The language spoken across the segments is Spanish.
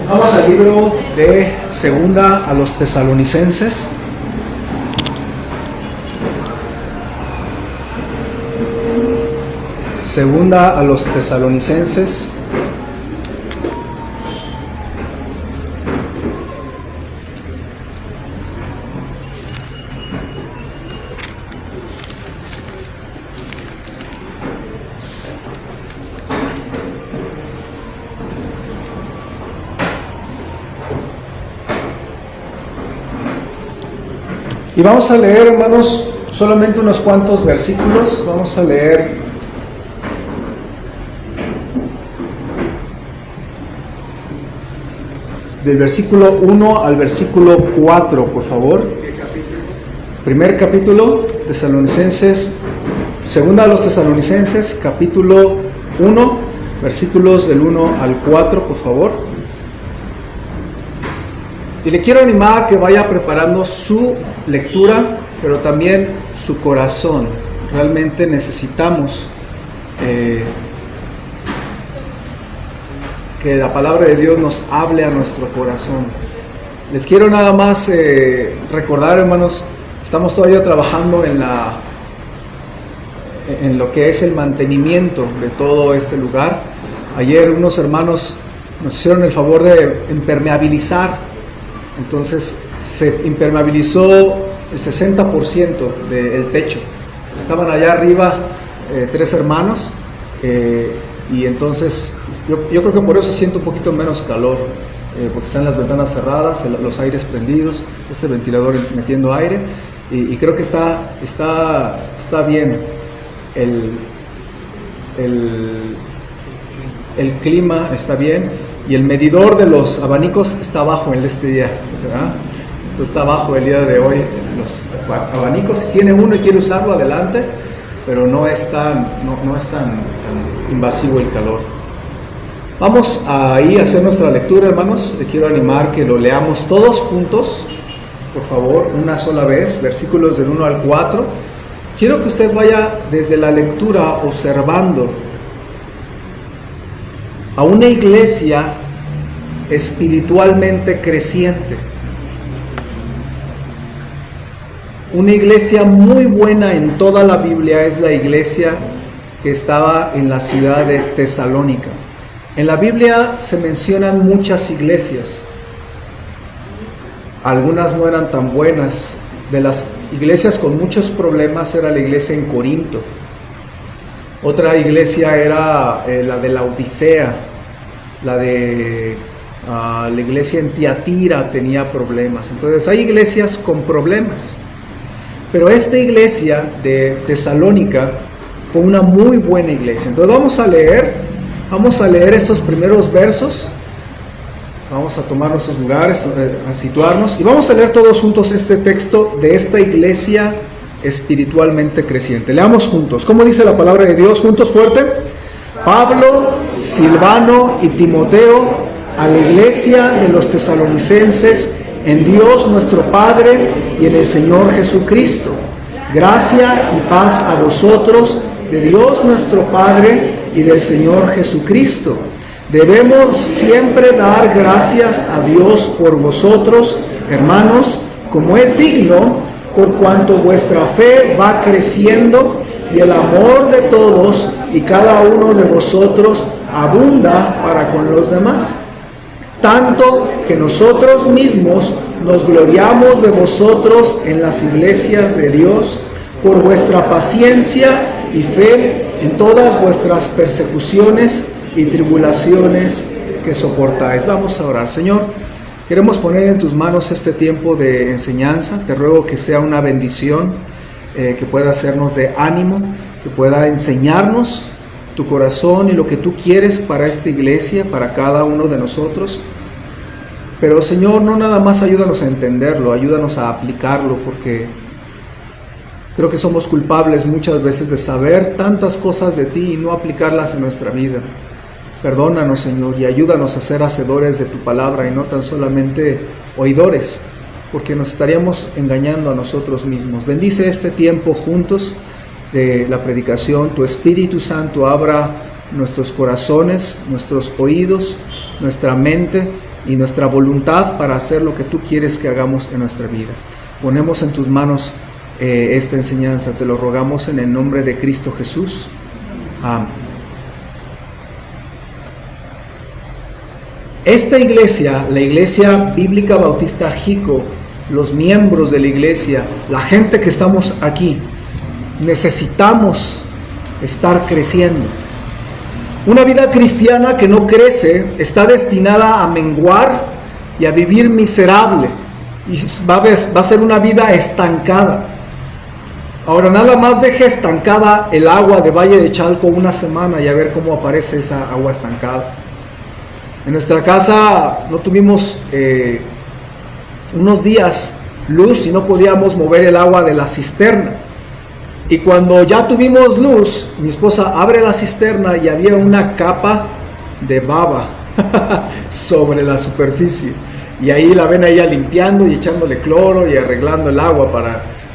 Vamos al libro de Segunda a los Tesalonicenses. Segunda a los Tesalonicenses. Y vamos a leer, hermanos, solamente unos cuantos versículos. Vamos a leer del versículo 1 al versículo 4, por favor. Primer capítulo, Tesalonicenses, segunda a los Tesalonicenses, capítulo 1, versículos del 1 al 4, por favor. Y le quiero animar a que vaya preparando su lectura, pero también su corazón. Realmente necesitamos que la palabra de Dios nos hable a nuestro corazón. Les quiero nada más recordar, hermanos, estamos todavía trabajando en lo que es el mantenimiento de todo este lugar. Ayer unos hermanos nos hicieron el favor de impermeabilizar. Entonces se impermeabilizó el 60% del techo. Estaban allá arriba 3 hermanos y entonces yo creo que por eso siento un poquito menos calor, porque están las ventanas cerradas, los aires prendidos, este ventilador metiendo aire y creo que está bien el clima está bien. Y el medidor de los abanicos está abajo en este día, ¿verdad? Esto está abajo el día de hoy. Los abanicos, si tiene uno y quiere usarlo, adelante, pero no es tan invasivo el calor. Vamos ahí a hacer nuestra lectura, hermanos. Le quiero animar que lo leamos todos juntos, por favor, una sola vez, versículos del 1 al 4. Quiero que usted vaya desde la lectura observando a una iglesia espiritualmente creciente. Una iglesia muy buena en toda la Biblia es la iglesia que estaba en la ciudad de Tesalónica. En la Biblia se mencionan muchas iglesias. Algunas no eran tan buenas. De las iglesias con muchos problemas era la iglesia en Corinto. Otra iglesia era la de la Odisea, la iglesia en Tiatira tenía problemas. Entonces hay iglesias con problemas. Pero esta iglesia de Tesalónica fue una muy buena iglesia. Entonces vamos a leer estos primeros versos. Vamos a tomar nuestros lugares, a situarnos y vamos a leer todos juntos este texto de esta iglesia espiritualmente creciente. Leamos juntos. ¿Cómo dice la palabra de Dios? Juntos, fuerte. Pablo, Silvano y Timoteo, a la iglesia de los tesalonicenses, en Dios nuestro Padre y en el Señor Jesucristo. Gracia y paz a vosotros, de Dios nuestro Padre y del Señor Jesucristo. Debemos siempre dar gracias a Dios por vosotros, hermanos, como es digno, por cuanto vuestra fe va creciendo y el amor de todos y cada uno de vosotros abunda para con los demás. Tanto que nosotros mismos nos gloriamos de vosotros en las iglesias de Dios por vuestra paciencia y fe en todas vuestras persecuciones y tribulaciones que soportáis. Vamos a orar. Señor, queremos poner en tus manos este tiempo de enseñanza. Te ruego que sea una bendición, que pueda hacernos de ánimo, que pueda enseñarnos tu corazón y lo que tú quieres para esta iglesia, para cada uno de nosotros. Pero Señor, no nada más ayúdanos a entenderlo, ayúdanos a aplicarlo, porque creo que somos culpables muchas veces de saber tantas cosas de ti y no aplicarlas en nuestra vida. Perdónanos, Señor, y ayúdanos a ser hacedores de tu palabra y no tan solamente oidores, porque nos estaríamos engañando a nosotros mismos. Bendice este tiempo juntos de la predicación. Tu Espíritu Santo abra nuestros corazones, nuestros oídos, nuestra mente, y nuestra voluntad para hacer lo que tú quieres que hagamos en nuestra vida. Ponemos en tus manos esta enseñanza, te lo rogamos en el nombre de Cristo Jesús. Amén. Esta iglesia, la Iglesia Bíblica Bautista Jico, los miembros de la iglesia, la gente que estamos aquí, necesitamos estar creciendo. Una vida cristiana que no crece está destinada a menguar y a vivir miserable, y va a ser una vida estancada. Ahora, nada más deje estancada el agua de Valle de Chalco una semana y a ver cómo aparece esa agua estancada. En nuestra casa no tuvimos unos días luz y no podíamos mover el agua de la cisterna. Y cuando ya tuvimos luz, mi esposa abre la cisterna y había una capa de baba sobre la superficie. Y ahí la ven a ella limpiando y echándole cloro y arreglando el agua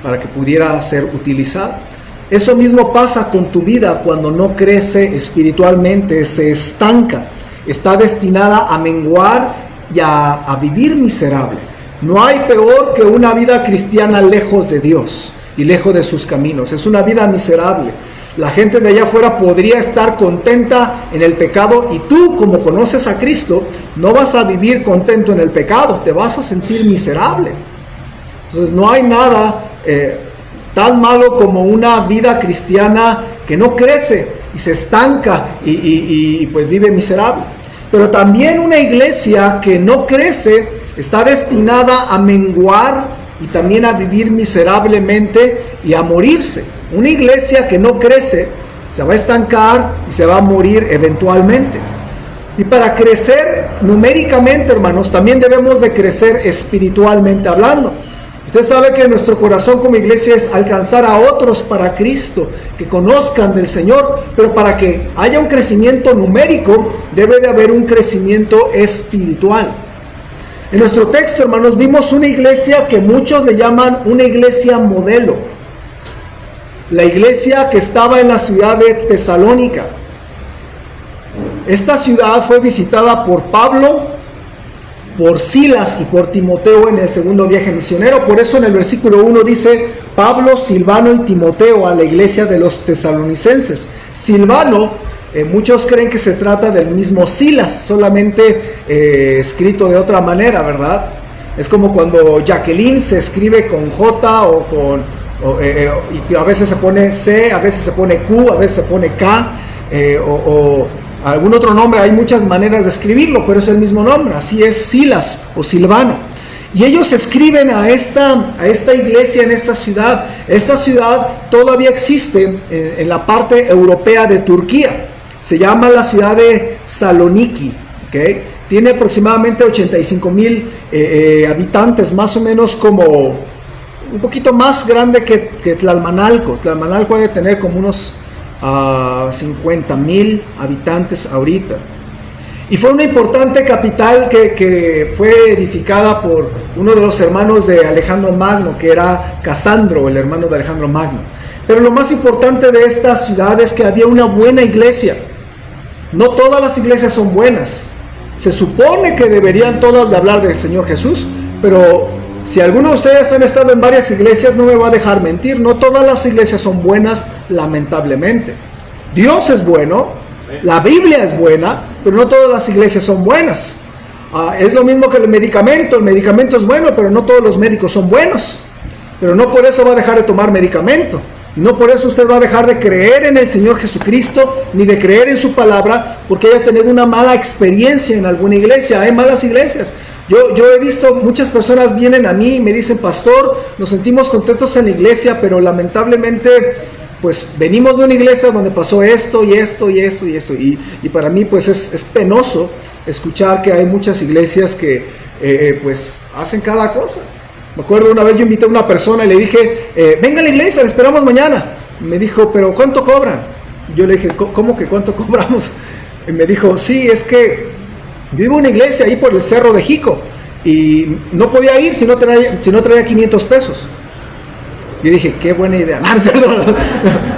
para que pudiera ser utilizada. Eso mismo pasa con tu vida cuando no crece espiritualmente, se estanca. Está destinada a menguar y a vivir miserable. No hay peor que una vida cristiana lejos de Dios y lejos de sus caminos. Es una vida miserable. La gente de allá afuera podría estar contenta en el pecado y tú, como conoces a Cristo, no vas a vivir contento en el pecado, te vas a sentir miserable. Entonces no hay nada tan malo como una vida cristiana que no crece y se estanca y pues vive miserable. Pero también una iglesia que no crece está destinada a menguar y también a vivir miserablemente y a morirse. Una iglesia que no crece se va a estancar y se va a morir eventualmente. Y para crecer numéricamente, hermanos, también debemos de crecer espiritualmente hablando. Usted sabe que nuestro corazón como iglesia es alcanzar a otros para Cristo, que conozcan del Señor, pero para que haya un crecimiento numérico, debe de haber un crecimiento espiritual. En nuestro texto, hermanos, vimos una iglesia que muchos le llaman una iglesia modelo. La iglesia que estaba en la ciudad de Tesalónica. Esta ciudad fue visitada por Pablo, por Silas y por Timoteo en el segundo viaje misionero. Por eso en el versículo 1 dice Pablo, Silvano y Timoteo a la iglesia de los tesalonicenses. Silvano, muchos creen que se trata del mismo Silas, solamente escrito de otra manera, ¿verdad? Es como cuando Jacqueline se escribe con J y a veces se pone C, a veces se pone Q, a veces se pone K, o algún otro nombre. Hay muchas maneras de escribirlo, pero es el mismo nombre. Así es Silas o Silvano. Y ellos escriben a esta iglesia en esta ciudad. Esta ciudad todavía existe en la parte europea de Turquía. Se llama la ciudad de Saloniki, ¿okay? Tiene aproximadamente 85,000 habitantes, más o menos como un poquito más grande que Tlalmanalco. Tlalmanalco debe tener como unos 50,000 habitantes ahorita. Y fue una importante capital que fue edificada por uno de los hermanos de Alejandro Magno, que era Casandro, el hermano de Alejandro Magno. Pero lo más importante de esta ciudad es que había una buena iglesia. No todas las iglesias son buenas. Se supone que deberían todas de hablar del Señor Jesús, pero si alguno de ustedes han estado en varias iglesias, no me va a dejar mentir, no todas las iglesias son buenas, lamentablemente. Dios es bueno, la Biblia es buena, pero no todas las iglesias son buenas. Es lo mismo que el medicamento es bueno, pero no todos los médicos son buenos. Pero no por eso va a dejar de tomar medicamento. Y no por eso usted va a dejar de creer en el Señor Jesucristo, ni de creer en su palabra, porque haya tenido una mala experiencia en alguna iglesia. Hay malas iglesias. Yo he visto muchas personas vienen a mí y me dicen, pastor, nos sentimos contentos en la iglesia, pero lamentablemente, pues venimos de una iglesia donde pasó esto y esto y esto y esto. Y para mí, pues es penoso escuchar que hay muchas iglesias que pues hacen cada cosa. Me acuerdo una vez yo invité a una persona y le dije, venga a la iglesia, le esperamos mañana. Me dijo, pero ¿cuánto cobran? Y yo le dije, ¿cómo que cuánto cobramos? Y me dijo, sí, es que yo vivo en una iglesia ahí por el cerro de Jico y no podía ir si no traía 500 pesos. Yo dije, qué buena idea.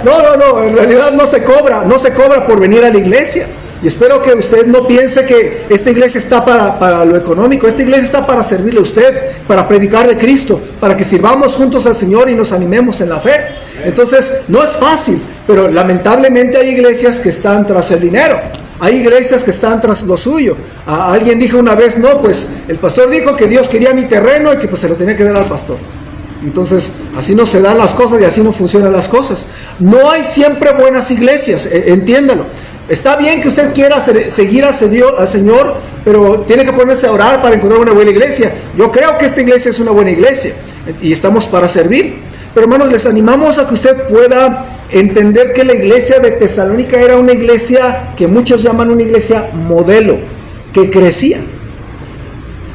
No, en realidad no se cobra por venir a la iglesia. Y espero que usted no piense que esta iglesia está para lo económico. Esta iglesia está para servirle a usted, para predicar de Cristo, para que sirvamos juntos al Señor y nos animemos en la fe. Entonces, no es fácil, pero lamentablemente hay iglesias que están tras el dinero. Hay iglesias que están tras lo suyo. Alguien dijo una vez, no, pues el pastor dijo que Dios quería mi terreno y que pues se lo tenía que dar al pastor. Entonces, así no se dan las cosas y así no funcionan las cosas. No hay siempre buenas iglesias, entiéndalo. Está bien que usted quiera seguir al Señor, pero tiene que ponerse a orar para encontrar una buena iglesia. Yo creo que esta iglesia es una buena iglesia y estamos para servir. Pero hermanos, les animamos a que usted pueda entender que la iglesia de Tesalónica era una iglesia que muchos llaman una iglesia modelo, que crecía.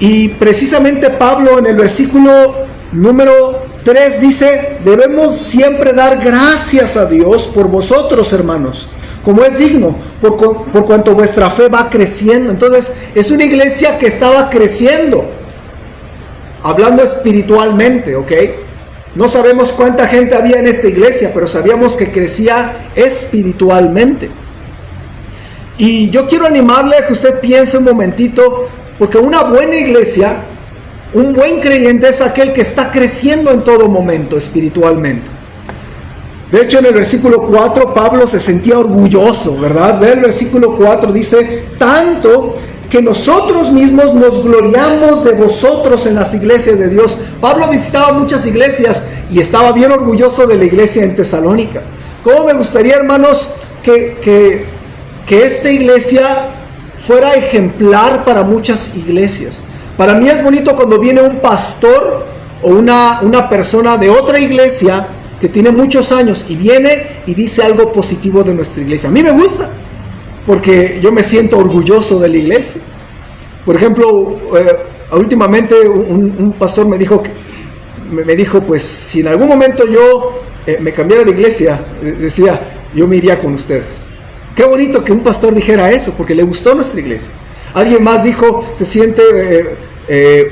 Y precisamente Pablo en el versículo número 3 dice: debemos siempre dar gracias a Dios por vosotros, hermanos, como es digno, por cuanto vuestra fe va creciendo. Entonces, es una iglesia que estaba creciendo, hablando espiritualmente, ¿ok? No sabemos cuánta gente había en esta iglesia, pero sabíamos que crecía espiritualmente. Y yo quiero animarle a que usted piense un momentito, porque una buena iglesia, un buen creyente es aquel que está creciendo en todo momento espiritualmente. De hecho, en el versículo 4, Pablo se sentía orgulloso, ¿verdad? Ve el versículo 4, dice: tanto que nosotros mismos nos gloriamos de vosotros en las iglesias de Dios. Pablo visitaba muchas iglesias y estaba bien orgulloso de la iglesia en Tesalónica. ¿Cómo me gustaría, hermanos, que esta iglesia fuera ejemplar para muchas iglesias? Para mí es bonito cuando viene un pastor o una persona de otra iglesia que tiene muchos años y viene y dice algo positivo de nuestra iglesia. A mí me gusta, porque yo me siento orgulloso de la iglesia. Por ejemplo, últimamente un pastor me dijo, pues si en algún momento yo me cambiara de iglesia, decía, yo me iría con ustedes. Qué bonito que un pastor dijera eso, porque le gustó nuestra iglesia. Alguien más dijo, se siente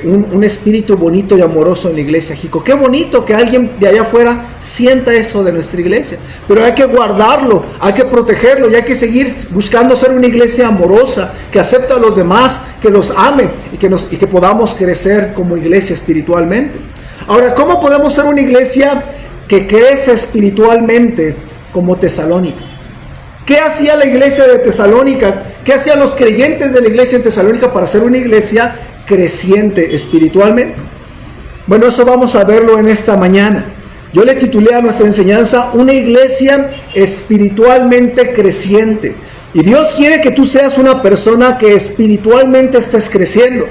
un espíritu bonito y amoroso en la iglesia, Jico. Qué bonito que alguien de allá afuera sienta eso de nuestra iglesia. Pero hay que guardarlo, hay que protegerlo y hay que seguir buscando ser una iglesia amorosa, que acepta a los demás, que los ame y que podamos crecer como iglesia espiritualmente. Ahora, ¿cómo podemos ser una iglesia que crece espiritualmente como Tesalónica? ¿Qué hacía la iglesia de Tesalónica? ¿Qué hacían los creyentes de la iglesia en Tesalónica para ser una iglesia creciente espiritualmente? Bueno, eso vamos a verlo en esta mañana. Yo le titulé a nuestra enseñanza una iglesia espiritualmente creciente. Y Dios quiere que tú seas una persona que espiritualmente estés creciendo.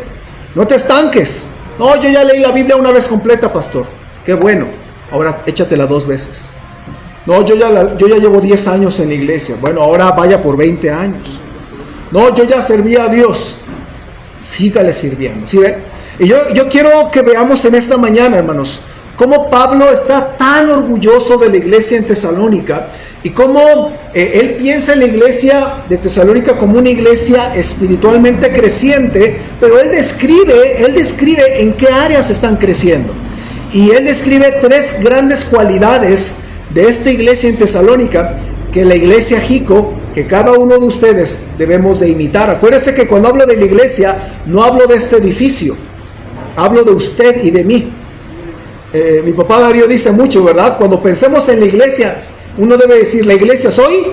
No te estanques. No, yo ya leí la Biblia una vez completa, pastor. Qué bueno. Ahora échatela 2 veces. No, yo ya llevo 10 años en la iglesia. Bueno, ahora vaya por 20 años. No, yo ya servía a Dios. Sígale sirviendo. ¿Sí ven? Y yo quiero que veamos en esta mañana, hermanos, cómo Pablo está tan orgulloso de la iglesia en Tesalónica y cómo él piensa en la iglesia de Tesalónica como una iglesia espiritualmente creciente, pero él describe en qué áreas están creciendo. Y él describe 3 grandes cualidades de esta iglesia en Tesalónica, que la iglesia Jico, que cada uno de ustedes debemos de imitar. Acuérdense que cuando hablo de la iglesia, no hablo de este edificio, hablo de usted y de mí. Mi papá Darío dice mucho, ¿verdad? Cuando pensemos en la iglesia, uno debe decir, la iglesia soy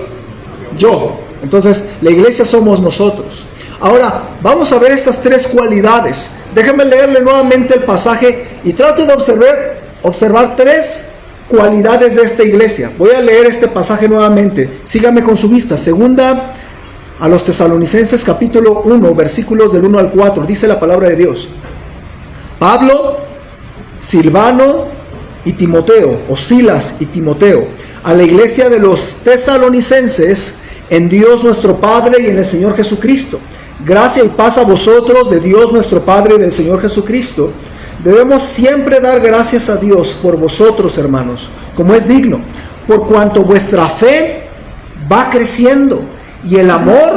yo. Entonces, la iglesia somos nosotros. Ahora, vamos a ver estas 3 cualidades. Déjenme leerle nuevamente el pasaje y trate de observar 3 cualidades de esta iglesia. Voy a leer este pasaje nuevamente. Sígame con su vista. Segunda a los Tesalonicenses capítulo 1, versículos del 1 al 4. Dice la palabra de Dios: Pablo, Silvano y Timoteo, o Silas y Timoteo, a la iglesia de los Tesalonicenses, en Dios nuestro Padre y en el Señor Jesucristo. Gracia y paz a vosotros de Dios nuestro Padre y del Señor Jesucristo. Debemos siempre dar gracias a Dios por vosotros, hermanos, como es digno, por cuanto vuestra fe va creciendo y el amor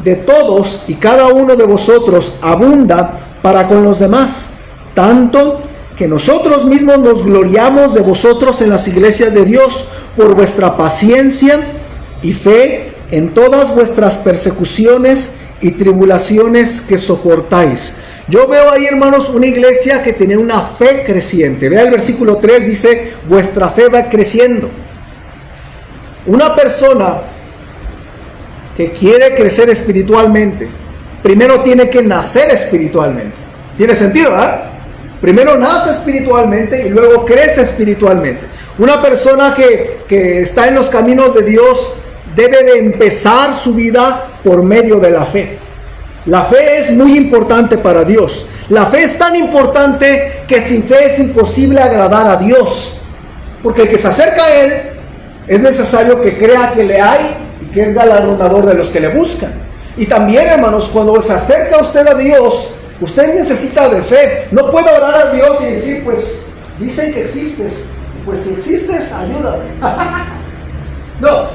de todos y cada uno de vosotros abunda para con los demás, tanto que nosotros mismos nos gloriamos de vosotros en las iglesias de Dios por vuestra paciencia y fe en todas vuestras persecuciones y tribulaciones que soportáis. Yo veo ahí, hermanos, una iglesia que tiene una fe creciente. Vea el versículo 3, dice, vuestra fe va creciendo. Una persona que quiere crecer espiritualmente, primero tiene que nacer espiritualmente. ¿Tiene sentido, verdad? Primero nace espiritualmente y luego crece espiritualmente. Una persona que está en los caminos de Dios debe de empezar su vida por medio de la fe. La fe es muy importante para Dios. La fe es tan importante que sin fe es imposible agradar a Dios. Porque el que se acerca a Él es necesario que crea que le hay y que es galardonador de los que le buscan. Y también, hermanos, cuando se acerca usted a Dios, usted necesita de fe. No puede orar a Dios y decir, pues, dicen que existes. Pues si existes, ayúdame. No,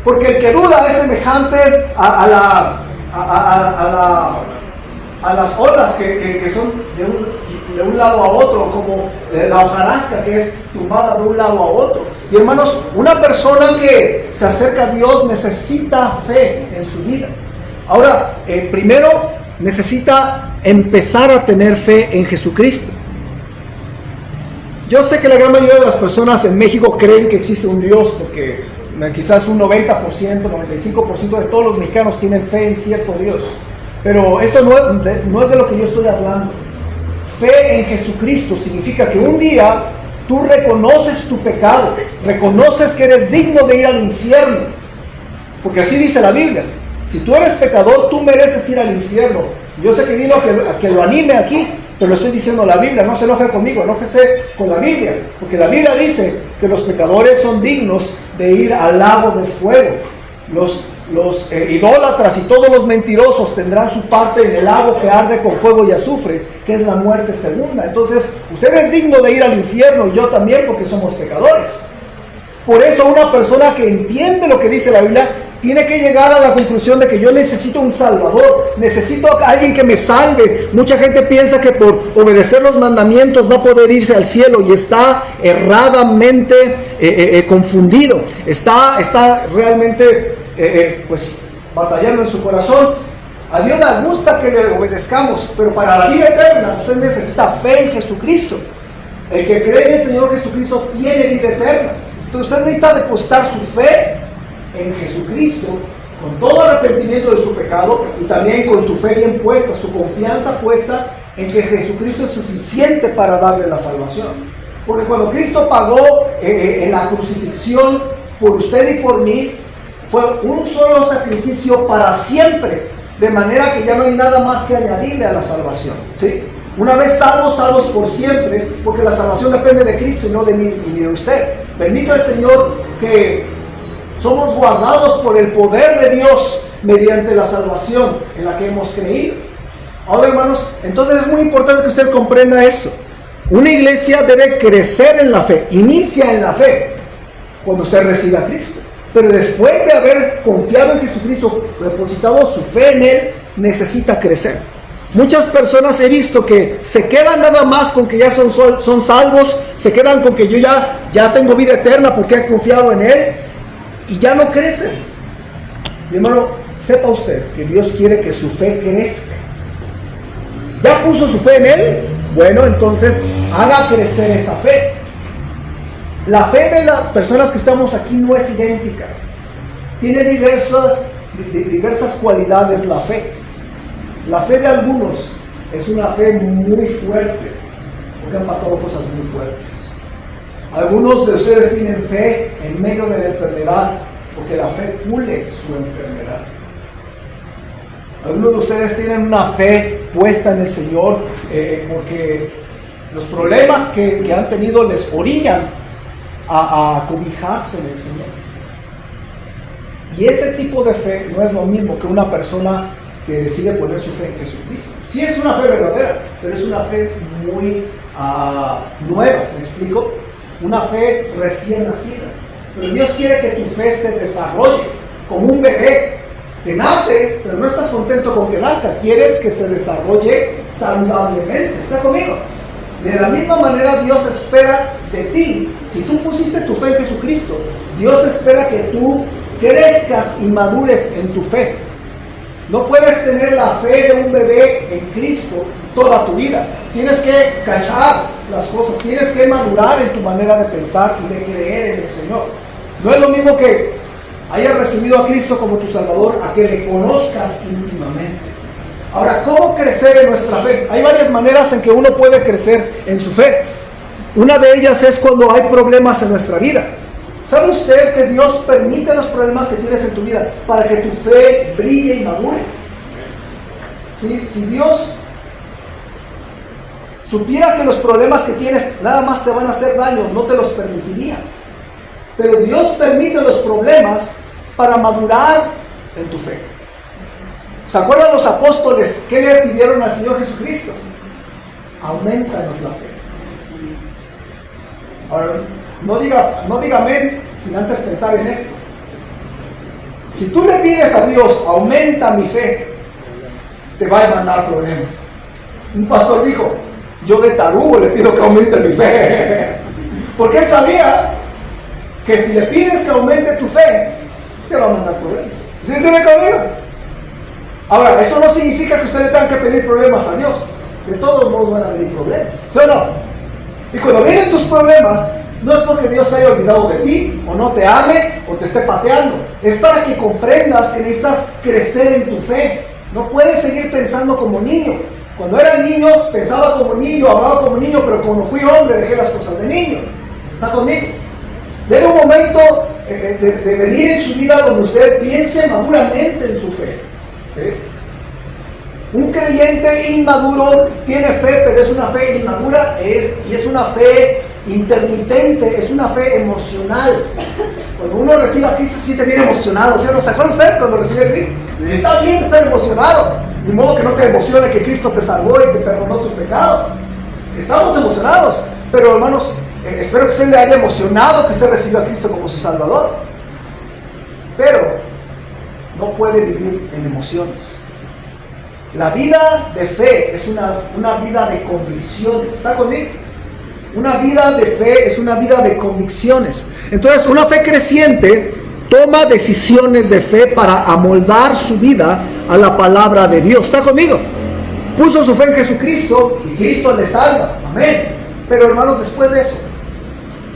porque el que duda es semejante a las olas que son de un lado a otro, como la hojarasca que es tumbada de un lado a otro. Y hermanos, una persona que se acerca a Dios necesita fe en su vida. Ahora, primero necesita empezar a tener fe en Jesucristo. Yo sé que la gran mayoría de las personas en México creen que existe un Dios, porque quizás un 90%, 95% de todos los mexicanos tienen fe en cierto Dios. Pero eso no es de lo que yo estoy hablando. Fe en Jesucristo significa que un día tú reconoces tu pecado, reconoces que eres digno de ir al infierno. Porque así dice la Biblia. Si tú eres pecador, tú mereces ir al infierno. Yo sé que vino a que lo anime aquí, pero lo estoy diciendo la Biblia. No se enoje conmigo, enójese con la Biblia. Porque la Biblia dice que los pecadores son dignos de ir al lago de fuego. Los idólatras y todos los mentirosos tendrán su parte en el lago que arde con fuego y azufre, que es la muerte segunda. Entonces, usted es digno de ir al infierno y yo también, porque somos pecadores. Por eso una persona que entiende lo que dice la Biblia tiene que llegar a la conclusión de que yo necesito un salvador, necesito a alguien que me salve. Mucha gente piensa que por obedecer los mandamientos va a poder irse al cielo y está erradamente confundido, está realmente pues batallando en su corazón. A Dios le gusta que le obedezcamos, pero para la vida eterna usted necesita fe en Jesucristo. El que cree en el Señor Jesucristo tiene vida eterna. Entonces usted necesita depositar su fe en Jesucristo con todo arrepentimiento de su pecado y también con su fe bien puesta, su confianza puesta en que Jesucristo es suficiente para darle la salvación. Porque cuando Cristo pagó en la crucifixión por usted y por mí, fue un solo sacrificio para siempre, de manera que ya no hay nada más que añadirle a la salvación, ¿sí? Una vez salvos por siempre, porque la salvación depende de Cristo y no de mí ni de usted. Bendito el Señor que somos guardados por el poder de Dios mediante la salvación en la que hemos creído. Ahora, hermanos, entonces es muy importante que usted comprenda esto. Una iglesia debe crecer en la fe, inicia en la fe cuando usted recibe a Cristo. Pero después de haber confiado en Jesucristo, depositado su fe en Él, necesita crecer. Muchas personas he visto que se quedan nada más con que ya son salvos, se quedan con que yo ya tengo vida eterna porque he confiado en Él, y ya no crecen. Mi hermano, sepa usted que Dios quiere que su fe crezca. ¿Ya puso su fe en Él? Bueno, entonces haga crecer esa fe. La fe de las personas que estamos aquí no es idéntica. Tiene diversas cualidades la fe. La fe de algunos es una fe muy fuerte, porque han pasado cosas muy fuertes. Algunos de ustedes tienen fe en medio de la enfermedad, porque la fe pule su enfermedad. Algunos de ustedes tienen una fe puesta en el Señor, porque los problemas que han tenido les orillan a cobijarse en el Señor. Y ese tipo de fe no es lo mismo que una persona que decide poner su fe en Jesucristo. Sí es una fe verdadera, pero es una fe muy nueva, ¿me explico? Una fe recién nacida. Pero Dios quiere que tu fe se desarrolle como un bebé que nace, pero no estás contento con que nazca, quieres que se desarrolle saludablemente. ¿Está conmigo? De la misma manera Dios espera de ti, si tú pusiste tu fe en Jesucristo, Dios espera que tú crezcas y madures en tu fe. No puedes tener la fe de un bebé en Cristo toda tu vida. Tienes que cachar las cosas, tienes que madurar en tu manera de pensar y de creer en el Señor. No es lo mismo que hayas recibido a Cristo como tu Salvador a que le conozcas íntimamente. Ahora, ¿cómo crecer en nuestra fe? Hay varias maneras en que uno puede crecer en su fe. Una de ellas es cuando hay problemas en nuestra vida. ¿Sabe usted que Dios permite los problemas que tienes en tu vida para que tu fe brille y madure? Si Dios supiera que los problemas que tienes nada más te van a hacer daño, no te los permitiría. Pero Dios permite los problemas para madurar en tu fe. ¿Se acuerdan los apóstoles qué le pidieron al Señor Jesucristo? Aumentanos la fe. Ahora, no diga amén sin antes pensar en esto. Si tú le pides a Dios, aumenta mi fe, te va a mandar problemas. Un pastor dijo, yo de tarugo le pido que aumente mi fe. Porque él sabía que si le pides que aumente tu fe, te va a mandar problemas. ¿Sí se ve conmigo? Ahora, eso no significa que usted le tenga que pedir problemas a Dios. De todos modos van a venir problemas, ¿sí o no? Y cuando vienen tus problemas, no es porque Dios se haya olvidado de ti, o no te ame, o te esté pateando. Es para que comprendas que necesitas crecer en tu fe. No puedes seguir pensando como niño. Cuando era niño, pensaba como niño, hablaba como niño, pero cuando fui hombre, dejé las cosas de niño. ¿Está conmigo? Debe un momento de venir en su vida donde usted piense maduramente en su fe. ¿Sí? Un creyente inmaduro tiene fe, pero es una fe inmadura y es una fe intermitente, es una fe emocional. Cuando uno recibe a Cristo se siente bien emocionado, ¿sí? ¿Se acuerdan ustedes cuando recibe a Cristo? Está bien estar emocionado, de modo que no te emocione que Cristo te salvó y te perdonó tu pecado. Estamos emocionados, pero hermanos, espero que usted le haya emocionado que usted recibió a Cristo como su Salvador. Pero no puede vivir en emociones. La vida de fe es una vida de convicciones. ¿Está conmigo? Una vida de fe es una vida de convicciones. Entonces, una fe creciente toma decisiones de fe para amoldar su vida a la palabra de Dios. ¿Está conmigo? Puso su fe en Jesucristo y Cristo le salva. Amén. Pero hermanos, después de eso,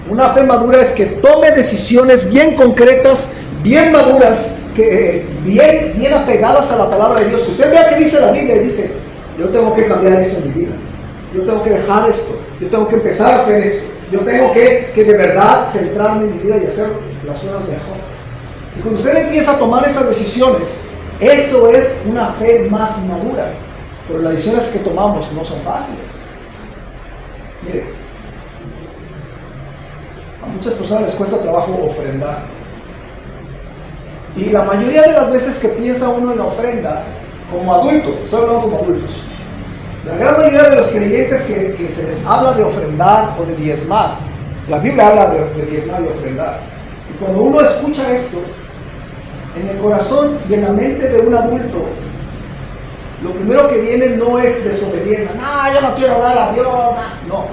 una fe madura es que tome decisiones bien concretas, bien maduras, que bien apegadas a la palabra de Dios. Usted vea que dice la Biblia y dice, yo tengo que cambiar esto en mi vida, yo tengo que dejar esto, yo tengo que empezar a hacer esto, yo tengo que de verdad centrarme en mi vida y hacer las cosas mejor. Y cuando usted empieza a tomar esas decisiones, eso es una fe más madura. Pero las decisiones que tomamos no son fáciles. Mire, a muchas personas les cuesta trabajo ofrendar. Y la mayoría de las veces que piensa uno en la ofrenda, como adulto, estoy hablando como adultos, la gran mayoría de los creyentes que se les habla de ofrendar o de diezmar, la Biblia habla de diezmar y ofrendar. Y cuando uno escucha esto, en el corazón y en la mente de un adulto, lo primero que viene no es desobediencia. No, yo no quiero dar a Dios. No,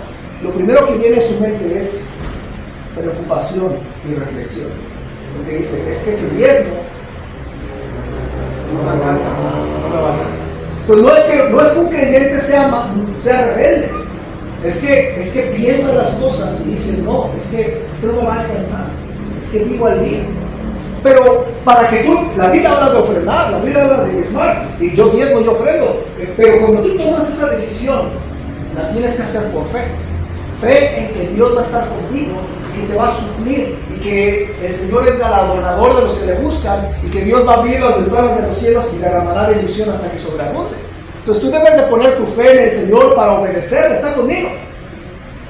lo primero que viene en su mente es preocupación y reflexión. Porque dice, es que si diezmo, no me va a alcanzar, no me va a alcanzar. Pero no es que un creyente sea rebelde. Es que piensa las cosas y dice, no, es que no me va a alcanzar. Es que vivo al día. Pero para que la Biblia habla de ofrendar, la Biblia habla de diezmar, y yo diezmo, yo ofrendo. Pero cuando tú tomas esa decisión, la tienes que hacer por fe. Fe en que Dios va a estar contigo y te va a suplir, y que el Señor es galardonador de los que le buscan, y que Dios va a abrir las ventanas de los cielos y derramará bendición hasta que sobreabunde. Entonces tú debes de poner tu fe en el Señor para obedecer. ¿Está conmigo?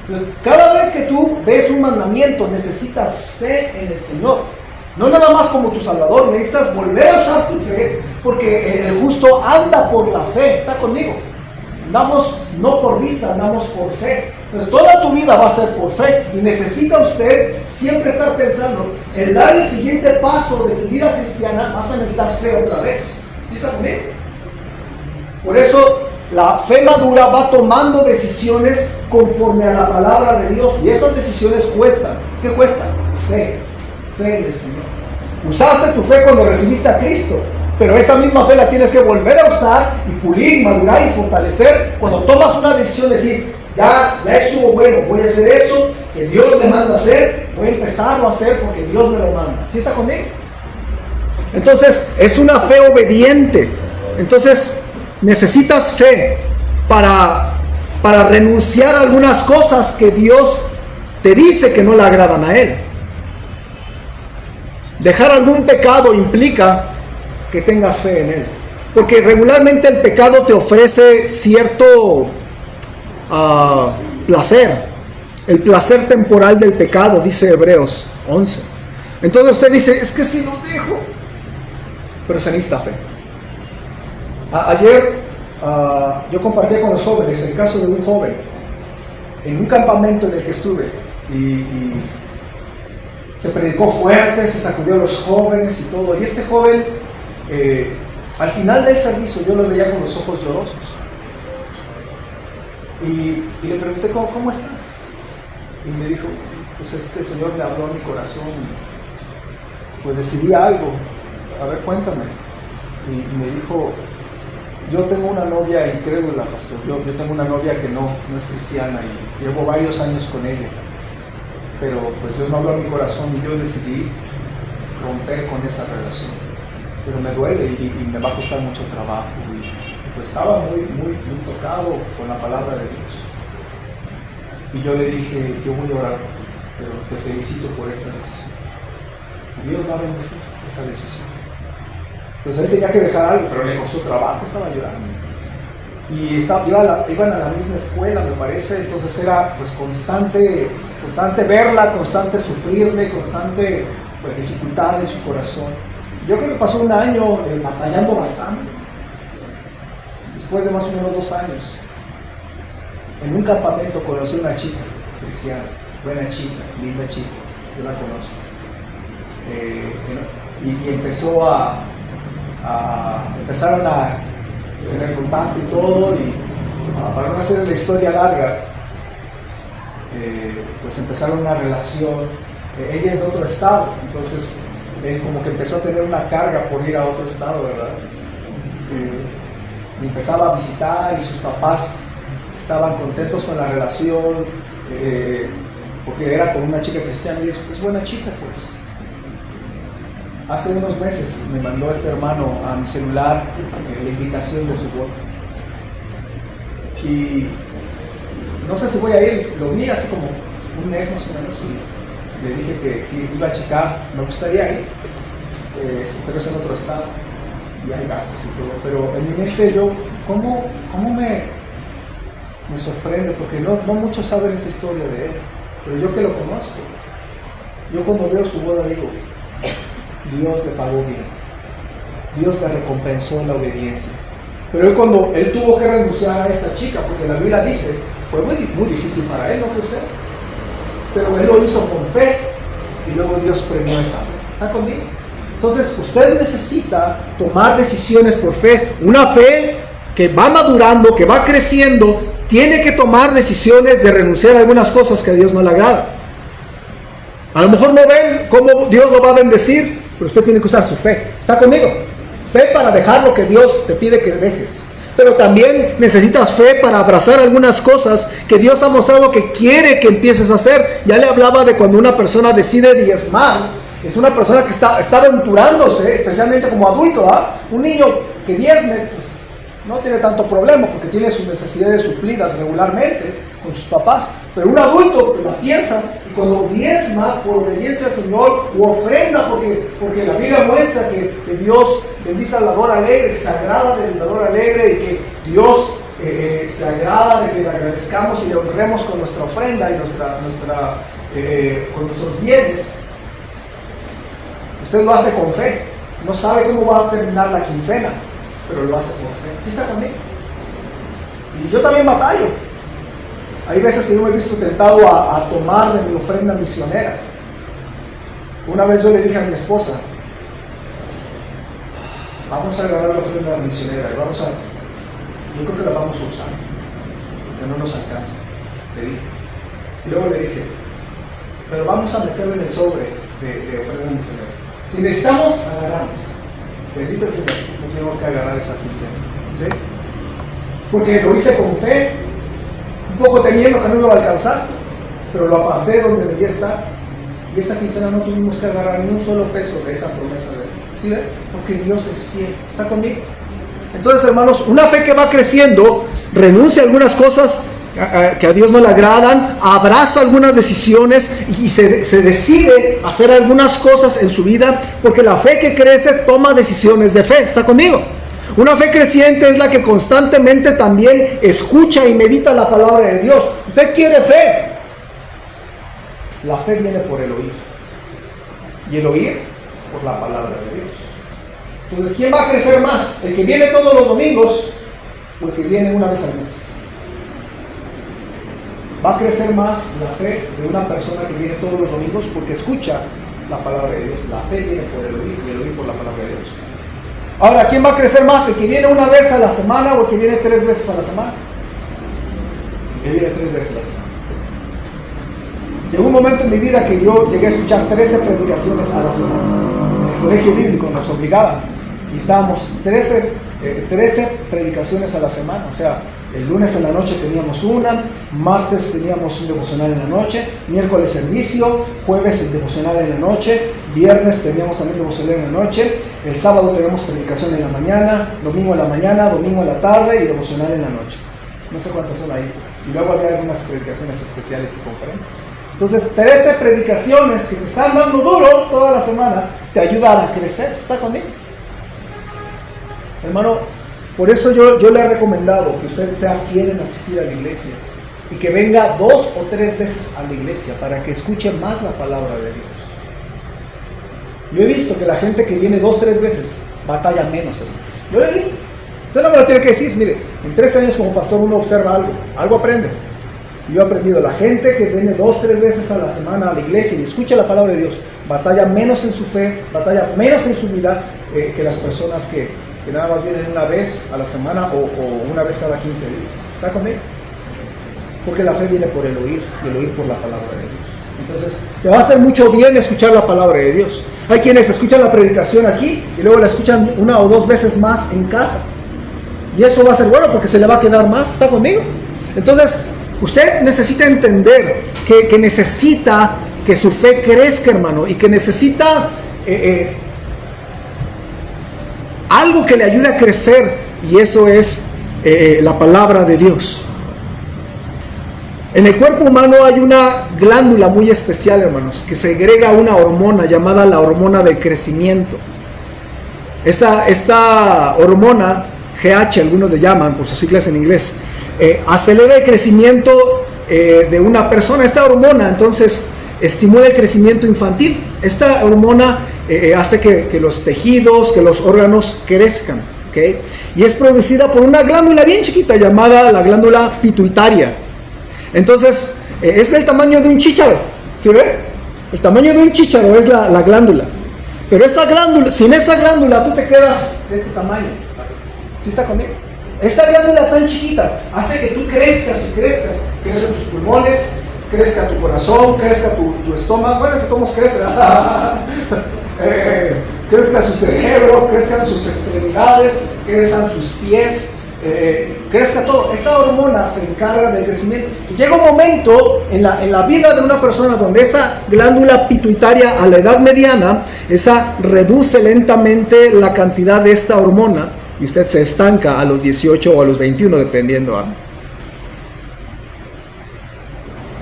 Entonces, cada vez que tú ves un mandamiento, necesitas fe en el Señor. No nada más como tu Salvador, necesitas volver a usar tu fe, porque el justo anda por la fe. ¿Está conmigo? Andamos no por vista, andamos por fe. Entonces toda tu vida va a ser por fe, y necesita usted siempre estar pensando en dar el siguiente paso de tu vida cristiana. Vas a necesitar fe otra vez. ¿Sí está conmigo? Por eso la fe madura va tomando decisiones conforme a la palabra de Dios, y esas decisiones cuestan. ¿Qué cuestan? Fe en el Señor. Usaste tu fe cuando recibiste a Cristo, pero esa misma fe la tienes que volver a usar y pulir, madurar y fortalecer cuando tomas una decisión de decir, ya estuvo bueno, voy a hacer esto que Dios me manda hacer, voy a empezarlo a hacer porque Dios me lo manda. ¿Sí está conmigo? Entonces, es una fe obediente. Entonces, necesitas fe para renunciar a algunas cosas que Dios te dice que no le agradan a Él. Dejar algún pecado implica que tengas fe en Él. Porque regularmente el pecado te ofrece cierto placer. El placer temporal del pecado, dice Hebreos 11. Entonces usted dice, es que si lo dejo. Pero se necesita fe. Ayer yo compartí con los jóvenes el caso de un joven en un campamento en el que estuve y se predicó fuerte, se sacudió a los jóvenes y todo, y este joven al final del servicio yo lo veía con los ojos llorosos y le pregunté, ¿cómo estás? Y me dijo, pues es que el Señor me habló a mi corazón y pues decidí algo, a ver, cuéntame. Y me dijo, yo tengo una novia incrédula, pastor. Yo tengo una novia que no es cristiana y llevo varios años con ella. Pero pues Dios me habló a mi corazón y yo decidí romper con esa relación. Pero me duele y me va a costar mucho trabajo. Y pues estaba muy tocado con la palabra de Dios. Y yo le dije, yo voy a orar, pero te felicito por esta decisión. Y Dios va a bendecir esa decisión. Entonces él tenía que dejar algo, pero le costó trabajo, estaba llorando. Y iban a la misma escuela, me parece, entonces era pues constante verla, constante sufrirle, constante pues, dificultad en su corazón. Yo creo que pasó un año batallando bastante. Después de más o menos 2 años, en un campamento conocí a una chica cristiana, buena chica, linda chica, yo la conozco. Y empezaron a tener contacto y todo, y para no hacer la historia larga, pues empezaron una relación. Ella es de otro estado, entonces él como que empezó a tener una carga por ir a otro estado, ¿verdad? Y empezaba a visitar y sus papás estaban contentos con la relación, porque era con una chica cristiana y es buena chica, pues. Hace unos meses me mandó este hermano a mi celular la invitación de su boda. Y no sé si voy a ir, lo vi hace como un mes más o menos y le dije que iba a checar, me gustaría ir, pero es en otro estado y hay gastos y todo. Pero en mi mente yo, ¿cómo me sorprende? Porque no muchos saben esta historia de él, pero yo que lo conozco, yo cuando veo su boda digo, Dios le pagó bien, Dios le recompensó la obediencia. Pero cuando él tuvo que renunciar a esa chica, porque la Biblia dice, fue muy difícil para él, ¿no cree usted? Pero él lo hizo con fe y luego Dios premió esa fe. ¿Está conmigo? Entonces usted necesita tomar decisiones por fe, una fe que va madurando, que va creciendo, tiene que tomar decisiones de renunciar a algunas cosas que a Dios no le agrada. A lo mejor no ven cómo Dios lo va a bendecir, pero usted tiene que usar su fe. ¿Está conmigo? Fe para dejar lo que Dios te pide que dejes. Pero también necesitas fe para abrazar algunas cosas que Dios ha mostrado que quiere que empieces a hacer. Ya le hablaba de cuando una persona decide diezmar. Es una persona que está aventurándose, especialmente como adulto, ¿ah? Un niño que diezme, pues, no tiene tanto problema porque tiene sus necesidades suplidas regularmente con sus papás. Pero un adulto la piensa y cuando diezma por obediencia al Señor o ofrenda porque la Biblia muestra que Dios bendice al dador alegre, que se agrada del dador alegre y que Dios se agrada de que le agradezcamos y le honremos con nuestra ofrenda y con nuestros bienes. Usted lo hace con fe, no sabe cómo va a terminar la quincena, pero lo hace por fe. ¿Sí está conmigo? Y yo también batallo. Hay veces que yo me he visto tentado a tomar de mi ofrenda misionera. Una vez yo le dije a mi esposa, vamos a agarrar la ofrenda misionera y yo creo que la vamos a usar, porque no nos alcanza, le dije. Y luego le dije, pero vamos a meterlo en el sobre de ofrenda misionera. Si necesitamos, agarramos. Bendito el Señor, no tenemos que agarrar esa quincena. ¿Sí? Porque lo hice con fe, un poco temiendo que no iba a alcanzar, pero lo aparté donde debía estar. Y esa quincena no tuvimos que agarrar ni un solo peso de esa promesa de Él. ¿Sí ve? Porque Dios es fiel. ¿Está conmigo? Entonces, hermanos, una fe que va creciendo, renuncia a algunas cosas que a Dios no le agradan, abraza algunas decisiones y se decide hacer algunas cosas en su vida, porque la fe que crece toma decisiones de fe. ¿Está conmigo? Una fe creciente es la que constantemente también escucha y medita la palabra de Dios. Usted quiere fe. La fe viene por el oír. Y el oír por la palabra de Dios. Entonces, ¿quién va a crecer más? ¿El que viene todos los domingos o el que viene una vez al mes? Va a crecer más la fe de una persona que viene todos los domingos porque escucha la palabra de Dios. La fe viene por el oír y el oír por la palabra de Dios. Ahora, ¿quién va a crecer más? ¿El que viene una vez a la semana o el que viene 3 veces a la semana? El que viene 3 veces a la semana. Llegó un momento en mi vida que yo llegué a escuchar 13 predicaciones a la semana. En el colegio bíblico nos obligaban y estábamos 13 predicaciones a la semana. O sea, el lunes en la noche teníamos una, martes teníamos un devocional en la noche, miércoles servicio, jueves el devocional en la noche, viernes teníamos también devocional en la noche, el sábado teníamos predicación en la mañana, domingo en la mañana, domingo en la tarde y devocional en la noche. No sé cuántas son ahí. Y luego había algunas predicaciones especiales y conferencias. Entonces, 13 predicaciones que te están dando duro toda la semana te ayudan a crecer. ¿Está conmigo? Hermano, por eso yo le he recomendado que usted sea fiel en asistir a la iglesia y que venga 2 o 3 veces a la iglesia para que escuche más la palabra de Dios. Yo he visto que la gente que viene 2 o 3 veces batalla menos, hermano. Yo lo he visto. Usted no me lo tiene que decir. Mire, en 3 años como pastor uno observa algo aprende. Yo he aprendido, la gente que viene 2 o 3 veces a la semana a la iglesia y escucha la palabra de Dios, batalla menos en su fe, batalla menos en su vida que las personas que nada más vienen una vez a la semana o una vez cada 15 días. ¿Está conmigo? Porque la fe viene por el oír y el oír por la palabra de Dios. Entonces, te va a hacer mucho bien escuchar la palabra de Dios. Hay quienes escuchan la predicación aquí y luego la escuchan 1 o 2 veces más en casa. Y eso va a ser bueno porque se le va a quedar más. ¿Está conmigo? Entonces, usted necesita entender que necesita que su fe crezca, hermano, y que necesita algo que le ayude a crecer, y eso es la palabra de Dios. En el cuerpo humano hay una glándula muy especial, hermanos, que segrega una hormona llamada la hormona del crecimiento. Esta hormona, GH, algunos le llaman por sus siglas en inglés, acelera el crecimiento de una persona. Esta hormona entonces estimula el crecimiento infantil. Esta hormona hace que los tejidos, que los órganos crezcan, ¿okay? Y es producida por una glándula bien chiquita llamada la glándula pituitaria. Entonces es del tamaño de un chícharo, ¿sí ve? El tamaño de un chícharo es la glándula. Pero esa glándula, sin esa glándula tú te quedas de este tamaño. ¿Sí está conmigo? Esa glándula tan chiquita hace que tú crezcas y crezcas. Crecen tus pulmones, crezca tu corazón, crezca tu estómago. Bueno, ese estómago crece. Crezca su cerebro, crezcan sus extremidades, crezcan sus pies, crezca todo. Esa hormona se encarga del crecimiento. Y llega un momento en la vida de una persona donde esa glándula pituitaria a la edad mediana, esa reduce lentamente la cantidad de esta hormona. Y usted se estanca a los 18 o a los 21, dependiendo.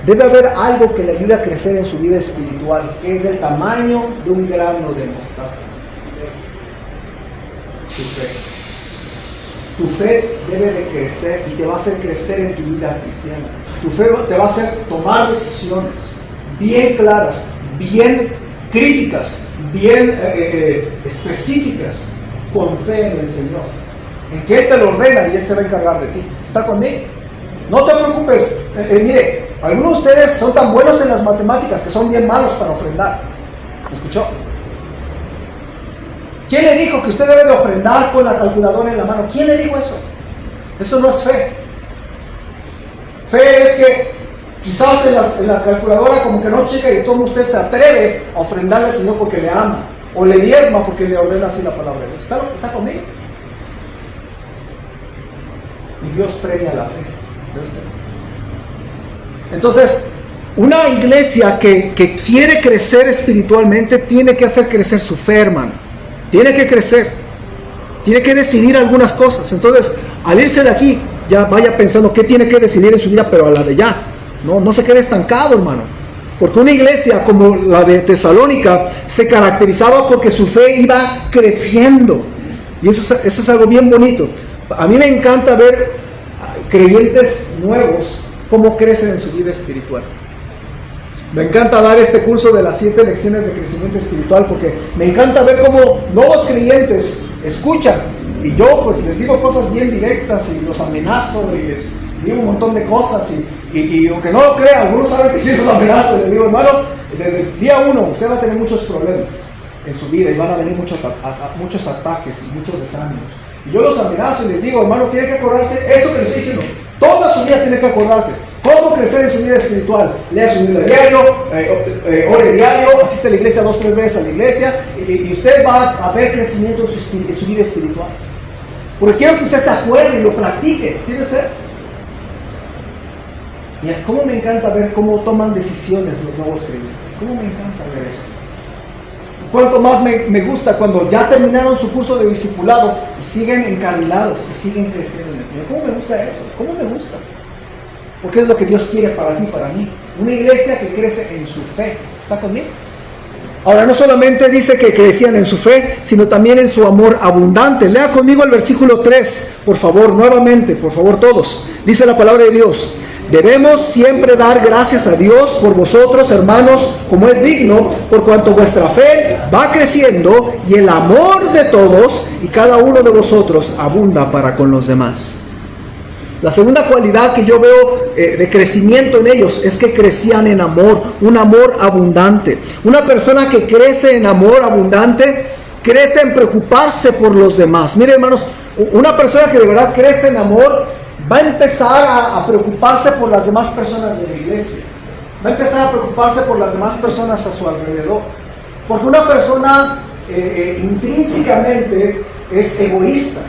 Debe haber algo que le ayude a crecer en su vida espiritual, que es del tamaño de un grano de mostaza. Tu fe. Tu fe debe de crecer y te va a hacer crecer en tu vida cristiana. Tu fe te va a hacer tomar decisiones bien claras, bien críticas, bien específicas, con fe en el Señor, en que Él te lo ordena y Él se va a encargar de ti. ¿Está conmigo? No te preocupes. Mire, algunos de ustedes son tan buenos en las matemáticas que son bien malos para ofrendar. ¿Me escuchó? ¿Quién le dijo que usted debe de ofrendar con la calculadora en la mano? ¿Quién le dijo eso? Eso no es fe. Fe es que quizás en la calculadora como que no checa y todo usted se atreve a ofrendarle al Señor porque le ama. o le diezma porque le ordena así la palabra de Dios. ¿Está conmigo? Y Dios premia la fe. Entonces, una iglesia que quiere crecer espiritualmente tiene que hacer crecer su fe, hermano. Tiene que crecer. Tiene que decidir algunas cosas. Entonces, al irse de aquí, ya vaya pensando qué tiene que decidir en su vida, pero a la de ya. No se quede estancado, hermano. Porque una iglesia como la de Tesalónica se caracterizaba porque su fe iba creciendo. Y eso es algo bien bonito. A mí me encanta ver creyentes nuevos cómo crecen en su vida espiritual. Me encanta dar este curso de las 7 lecciones de crecimiento espiritual porque me encanta ver cómo nuevos creyentes escuchan y yo pues les digo cosas bien directas y los amenazo y les digo un montón de cosas y aunque no lo crean, algunos saben que sí los amenazo y les digo, hermano, desde el día 1 usted va a tener muchos problemas en su vida y van a venir muchos ataques y muchos desánimos. Y yo los amenazo y les digo, hermano, tiene que acordarse eso que les estoy diciendo. Toda su vida tiene que acordarse. ¿Cómo crecer en su vida espiritual? Lea su Biblia diario, ore diario, asiste a la iglesia 2 o 3 veces a la iglesia y usted va a ver crecimiento en su vida espiritual. Porque quiero que usted se acuerde y lo practique. ¿Sí ve usted? Mira, cómo me encanta ver cómo toman decisiones los nuevos creyentes. Cómo me encanta ver eso. Cuánto más me gusta cuando ya terminaron su curso de discipulado y siguen encarrilados y siguen creciendo en el Señor. ¿Cómo me gusta eso? ¿Cómo me gusta? Porque es lo que Dios quiere para mí. Una iglesia que crece en su fe. ¿Está conmigo? Ahora, no solamente dice que crecían en su fe, sino también en su amor abundante. Lea conmigo el versículo 3, por favor, nuevamente, por favor todos. Dice la palabra de Dios: debemos siempre dar gracias a Dios por vosotros, hermanos, como es digno, por cuanto vuestra fe va creciendo y el amor de todos y cada uno de vosotros abunda para con los demás. La segunda cualidad que yo veo de crecimiento en ellos es que crecían en amor, un amor abundante. Una persona que crece en amor abundante, crece en preocuparse por los demás. Miren, hermanos, una persona que de verdad crece en amor va a empezar a preocuparse por las demás personas de la iglesia. Va a empezar a preocuparse por las demás personas a su alrededor. Porque una persona intrínsecamente es egoísta.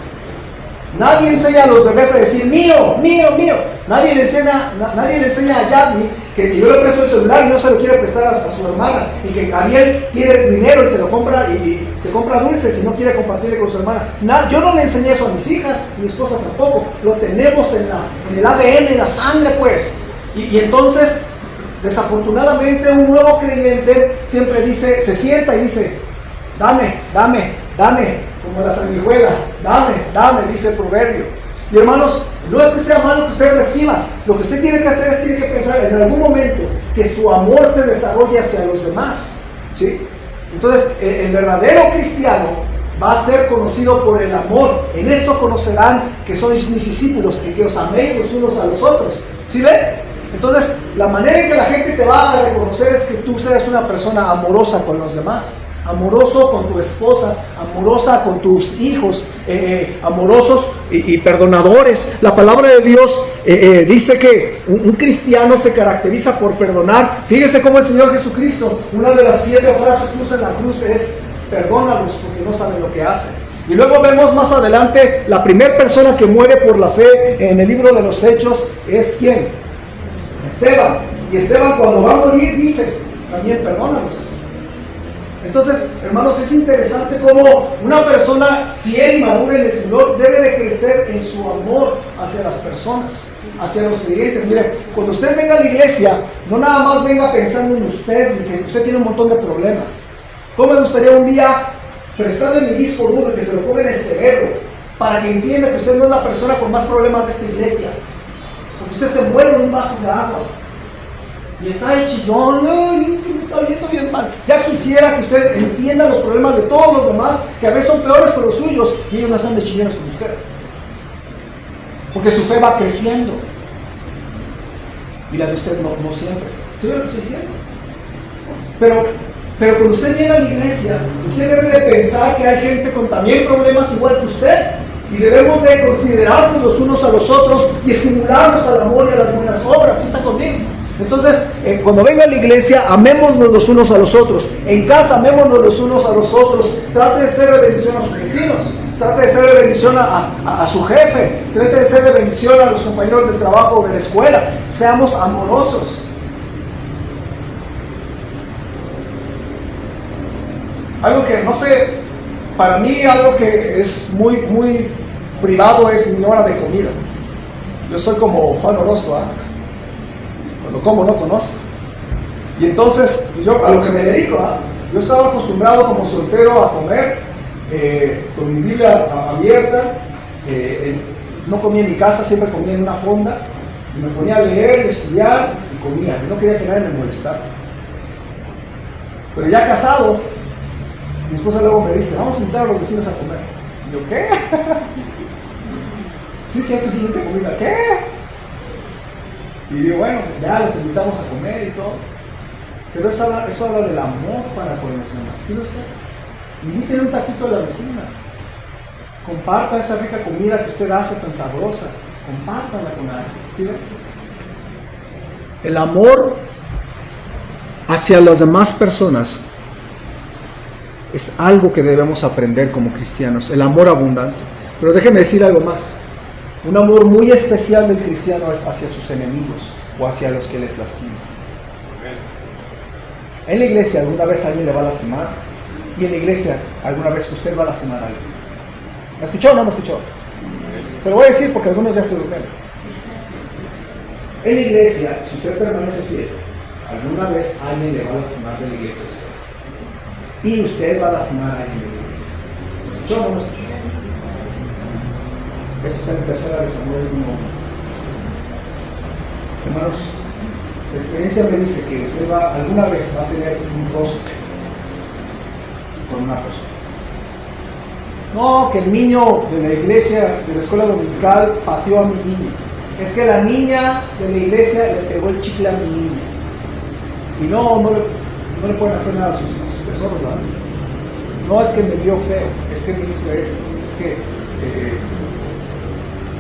Nadie enseña a los bebés a decir mío, mío, mío. Nadie le enseña a Yadni que yo le presto el celular y no se lo quiere prestar a su hermana. Y que Ariel tiene dinero y se lo compra y se compra dulces y no quiere compartirle con su hermana. Yo no le enseñé eso a mis hijas, mi esposa tampoco. Lo tenemos en el ADN, en la sangre pues. Y entonces, desafortunadamente, un nuevo creyente siempre se sienta y dice, dame, dame, dame. Como la sanguijuela, dame, dice el proverbio. Y hermanos, no es que sea malo que usted reciba. Lo que usted tiene que hacer es, tiene que pensar en algún momento que su amor se desarrolle hacia los demás, ¿sí? Entonces, el verdadero cristiano va a ser conocido por el amor. En esto conocerán que sois mis discípulos, en que os améis los unos a los otros. ¿Sí ven? Entonces, la manera en que la gente te va a reconocer es que tú seas una persona amorosa con los demás. Amoroso con tu esposa, amorosa con tus hijos, amorosos y perdonadores. La palabra de Dios dice que un cristiano se caracteriza por perdonar. Fíjese cómo el Señor Jesucristo, una de las 7 frases que usa en la cruz es: perdónalos porque no saben lo que hacen. Y luego vemos más adelante la primera persona que muere por la fe en el libro de los Hechos es ¿quién? Esteban. Y Esteban, cuando va a morir, dice también: perdónalos. Entonces, hermanos, es interesante cómo una persona fiel y madura en el Señor debe de crecer en su amor hacia las personas, hacia los creyentes. Mire, cuando usted venga a la iglesia, no nada más venga pensando en usted y que usted tiene un montón de problemas. ¿Cómo me gustaría un día prestarle mi disco duro y que se lo ponga en el cerebro para que entienda que usted no es la persona con más problemas de esta iglesia? Porque usted se muere en un vaso de agua y está ahí chillón, es que me está viendo bien mal. Ya quisiera que usted entienda los problemas de todos los demás, que a veces son peores que los suyos, y ellos no están de chillones con usted. Porque su fe va creciendo. Y la de usted no siempre. ¿Sí ve lo que estoy diciendo? Pero cuando usted viene a la iglesia, usted debe de pensar que hay gente con también problemas igual que usted. Y debemos de considerarnos los unos a los otros y estimularnos al amor y a las buenas obras. ¿Sí está conmigo? Entonces, cuando venga a la iglesia, amémonos los unos a los otros. En casa, amémonos los unos a los otros. Trate de ser de bendición a sus vecinos. Trate de ser de bendición a su jefe. Trate de ser de bendición a los compañeros del trabajo o de la escuela. Seamos amorosos. Algo que, no sé, para mí algo que es muy, muy privado es mi hora de comida. Yo soy como Juan Orozco, ¿eh? Cuando como no conozco. Y entonces, yo a lo que me dedico, yo estaba acostumbrado como soltero a comer con mi Biblia abierta. No comía en mi casa, siempre comía en una fonda. Y me ponía a leer, estudiar y comía. Yo no quería que nadie me molestara. Pero ya casado, mi esposa luego me dice, vamos a invitar a los vecinos a comer. Y yo, ¿qué? Sí, hay suficiente comida. ¿Qué? Y digo, bueno, ya los invitamos a comer y todo. Pero eso habla del amor para con los demás. ¿Sí lo sé? Inviten un taquito a la vecina. Comparta esa rica comida que usted hace tan sabrosa. Compártanla con alguien. ¿Sí ven? El amor hacia las demás personas es algo que debemos aprender como cristianos. El amor abundante. Pero déjeme decir algo más. Un amor muy especial del cristiano es hacia sus enemigos o hacia los que les lastiman. En la iglesia alguna vez alguien le va a lastimar, y en la iglesia alguna vez usted va a lastimar a alguien. ¿Me escuchó o no me escuchó? Se lo voy a decir porque algunos ya se durmieron. En la iglesia, si usted permanece fiel, alguna vez alguien le va a lastimar de la iglesia a usted. Y usted va a lastimar a alguien de la iglesia. ¿Me escuchó o no me escuchó? Esa es la tercera de Samuel 1. Hermanos, la experiencia me dice que usted alguna vez va a tener un roce con una persona. No, que el niño de la iglesia, de la escuela dominical, pateó a mi niño. Es que la niña de la iglesia le pegó el chicle a mi niña. Y no le pueden hacer nada a sus tesoros, ¿verdad? No es que me vio feo, es que me hizo eso, es que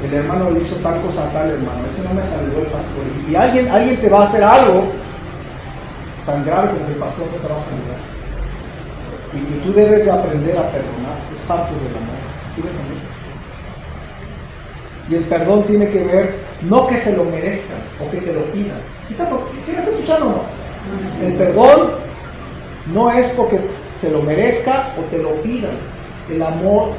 el hermano le hizo tal cosa a tal hermano, ese no me saludó el pastor. Y alguien te va a hacer algo tan grave como el pastor no te va a saludar. Y tú debes de aprender a perdonar, es parte del amor. ¿Sí ven también? Y el perdón tiene que ver, no que se lo merezcan o que te lo pidan. ¿Sí me estás escuchando o no? El perdón no es porque se lo merezca o te lo pidan. El amor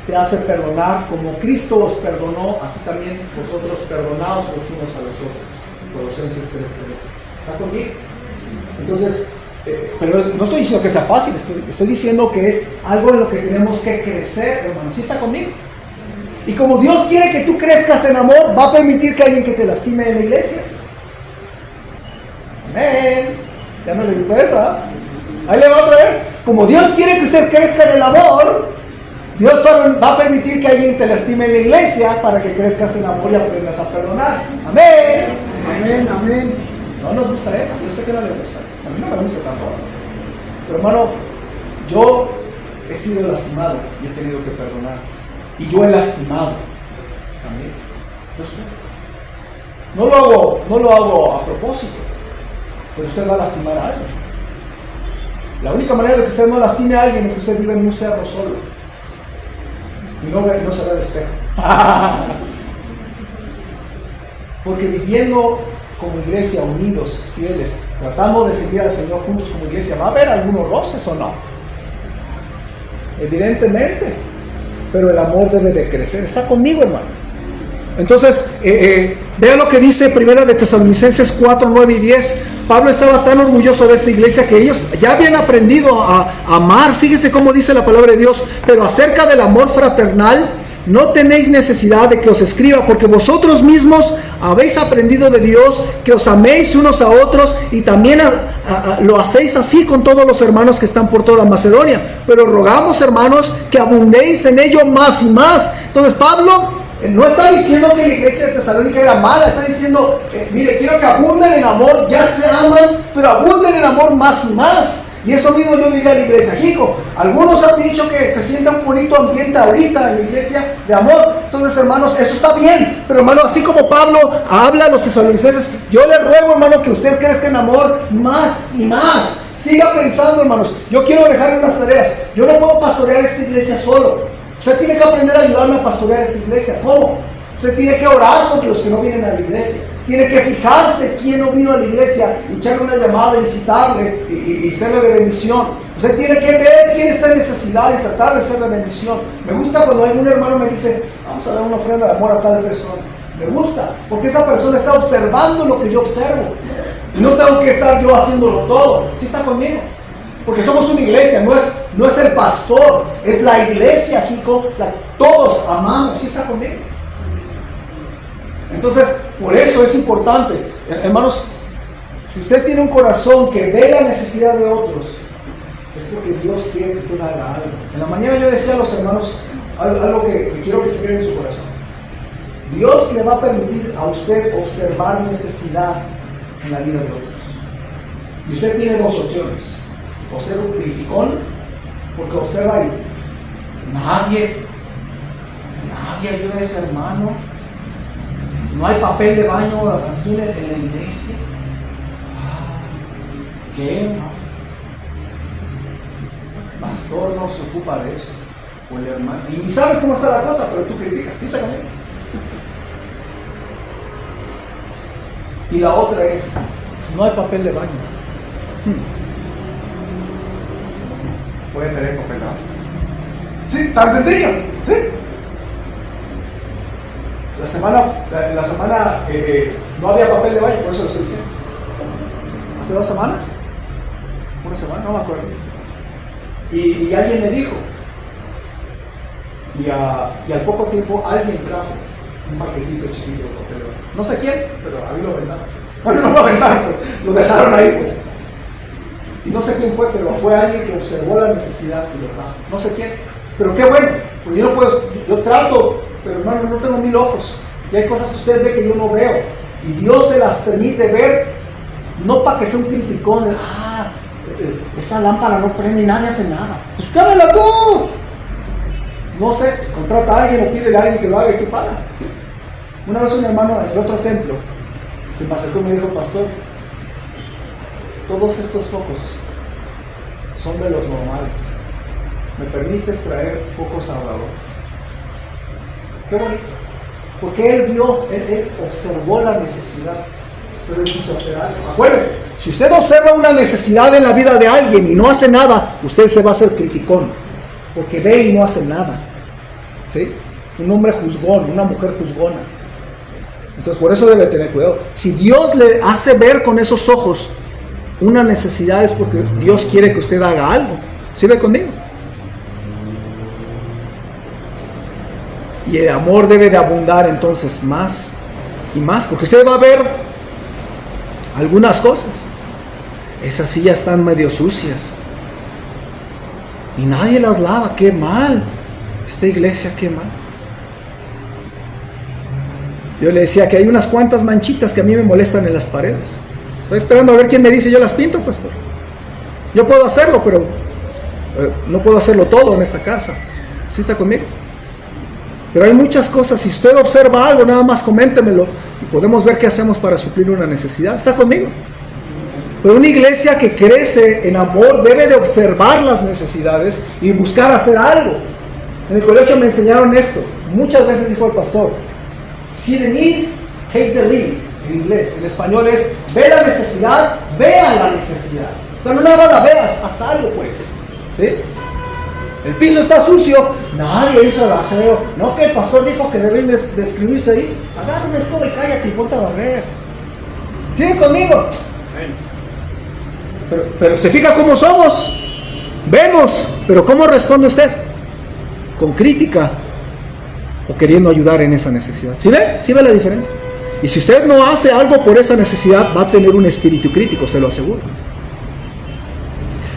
te hace perdonar como Cristo os perdonó, así también vosotros perdonaos los unos a los otros. Colosenses 3:13. ¿Está conmigo? Entonces, pero no estoy diciendo que sea fácil, estoy diciendo que es algo en lo que tenemos que crecer, hermano. ¿Sí está conmigo? Y como Dios quiere que tú crezcas en amor, va a permitir que alguien que te lastime en la iglesia. Amén. Ya no le gusta eso, ¿eh? Ahí le va otra vez. Como Dios quiere que usted crezca en el amor, Dios va a permitir que alguien te lastime en la iglesia para que crezcas en amor y aprendas a perdonar. Amén. Amén, amén. No nos gusta eso, yo sé que no le gusta. A mí no me gusta tampoco. Pero hermano, yo he sido lastimado y he tenido que perdonar. Y yo he lastimado también. No lo hago a propósito, pero usted va a lastimar a alguien. La única manera de que usted no lastime a alguien es que usted vive en un cerro solo y no se ve al espejo. Porque viviendo como iglesia, unidos, fieles, tratando de seguir al Señor juntos como iglesia, ¿va a haber algunos roces o no? Evidentemente, pero el amor debe de crecer. ¿Está conmigo, hermano? Entonces, vean lo que dice Primera de Tesalonicenses 4, 9 y 10. Pablo estaba tan orgulloso de esta iglesia que ellos ya habían aprendido a amar. Fíjese cómo dice la palabra de Dios. Pero acerca del amor fraternal, no tenéis necesidad de que os escriba, porque vosotros mismos habéis aprendido de Dios que os améis unos a otros, y también lo hacéis así con todos los hermanos que están por toda Macedonia. Pero rogamos, hermanos, que abundéis en ello más y más. Entonces Pablo no está diciendo que la iglesia de Tesalónica era mala, está diciendo, mire, quiero que abunden en amor, ya se aman, pero abunden en amor más y más. Y eso mismo yo diría a la iglesia, hijo, algunos han dicho que se sienta un bonito ambiente ahorita en la iglesia de amor. Entonces, hermanos, eso está bien, pero hermano, así como Pablo habla a los tesalonicenses, yo le ruego, hermano, que usted crezca en amor más y más. Siga pensando, hermanos. Yo quiero dejarle unas tareas. Yo no puedo pastorear esta iglesia solo. Usted tiene que aprender a ayudarme a pastorear esta iglesia. ¿Cómo? Usted tiene que orar por los que no vienen a la iglesia. Tiene que fijarse quién no vino a la iglesia, y echarle una llamada, y visitarle y serle de bendición. Usted tiene que ver quién está en necesidad y tratar de ser de bendición. Me gusta cuando algún hermano me dice, vamos a dar una ofrenda de amor a tal persona. Me gusta, porque esa persona está observando lo que yo observo. Y no tengo que estar yo haciéndolo todo. ¿Sí está conmigo? Porque somos una iglesia, no es el pastor, es la iglesia, Jico. Todos amamos. ¿Sí está conmigo? Entonces, por eso es importante, hermanos, si usted tiene un corazón que ve la necesidad de otros, es porque Dios quiere que usted haga algo. En la mañana yo decía a los hermanos algo que quiero que se quede en su corazón. Dios le va a permitir a usted observar necesidad en la vida de otros. Y usted tiene dos opciones: o ser un criticón, porque observa ahí, nadie ayuda a ese hermano, no hay papel de baño aquí en la iglesia. ¿Qué? Pastor no se ocupa de eso, o el hermano, y sabes cómo está la cosa, pero tú criticas. ¿Sí está conmigo? Y la otra es, no hay papel de baño. ¿Puede tener papel de baño? Sí, tan sencillo. ¿Sí? La semana no había papel de baño, por eso lo estoy diciendo. ¿Hace 2 semanas? ¿Una semana? No me acuerdo. Y alguien me dijo, y al poco tiempo alguien trajo un paquetito chiquito de papel de baño. No sé quién, pero ahí lo aventaron. Bueno, no lo aventaron, pues, lo dejaron ahí, pues. Y no sé quién fue, pero fue alguien que observó la necesidad y lo trajo. No sé quién, pero qué bueno, porque yo no puedo, yo trato, pero hermano, no tengo 1000 ojos. Y hay cosas que usted ve que yo no veo. Y Dios se las permite ver, no para que sea un criticón, esa lámpara no prende y nadie hace nada. Pues cámela tú. No sé, pues, contrata a alguien o pídele a alguien que lo haga y tú pagas. ¿Sí? Una vez un hermano en el otro templo se me acercó y me dijo, pastor, todos estos focos son de los normales. ¿Me permites traer focos ahorradores? Qué bonito. Porque él observó la necesidad, pero él quiso hacer algo. Acuérdese, si usted observa una necesidad en la vida de alguien y no hace nada, usted se va a hacer criticón, porque ve y no hace nada. ¿Sí? Un hombre juzgón, una mujer juzgona. Entonces por eso debe tener cuidado. Si Dios le hace ver con esos ojos una necesidad, es porque Dios quiere que usted haga algo. ¿Sí ve conmigo? Y el amor debe de abundar entonces más y más, porque usted va a ver algunas cosas. Esas sillas están medio sucias y nadie las lava. ¡Qué mal! Esta iglesia, qué mal. Yo le decía que hay unas cuantas manchitas que a mí me molestan en las paredes. Estoy esperando a ver quién me dice, yo las pinto, pastor. Yo puedo hacerlo, pero no puedo hacerlo todo en esta casa. ¿Sí está conmigo? Pero hay muchas cosas. Si usted observa algo, nada más coméntemelo y podemos ver qué hacemos para suplir una necesidad. ¿Está conmigo? Pero una iglesia que crece en amor debe de observar las necesidades y buscar hacer algo. En el colegio me enseñaron esto. Muchas veces dijo el pastor, see the need, take the lead. En inglés, en español es, ve la necesidad, vea la necesidad. O sea, no nada más la veas, haz algo pues. ¿Sí? El piso está sucio, nadie hizo el aseo. No, que el pastor dijo que deben de escribirse ahí. Agarra una escoba y cállate y ponte a barrer. ¿Sigue conmigo? Pero se fija cómo somos. Vemos, pero ¿cómo responde usted? ¿Con crítica o queriendo ayudar en esa necesidad? ¿Sí ve? ¿Sí ve la diferencia? Y si usted no hace algo por esa necesidad, va a tener un espíritu crítico, se lo aseguro.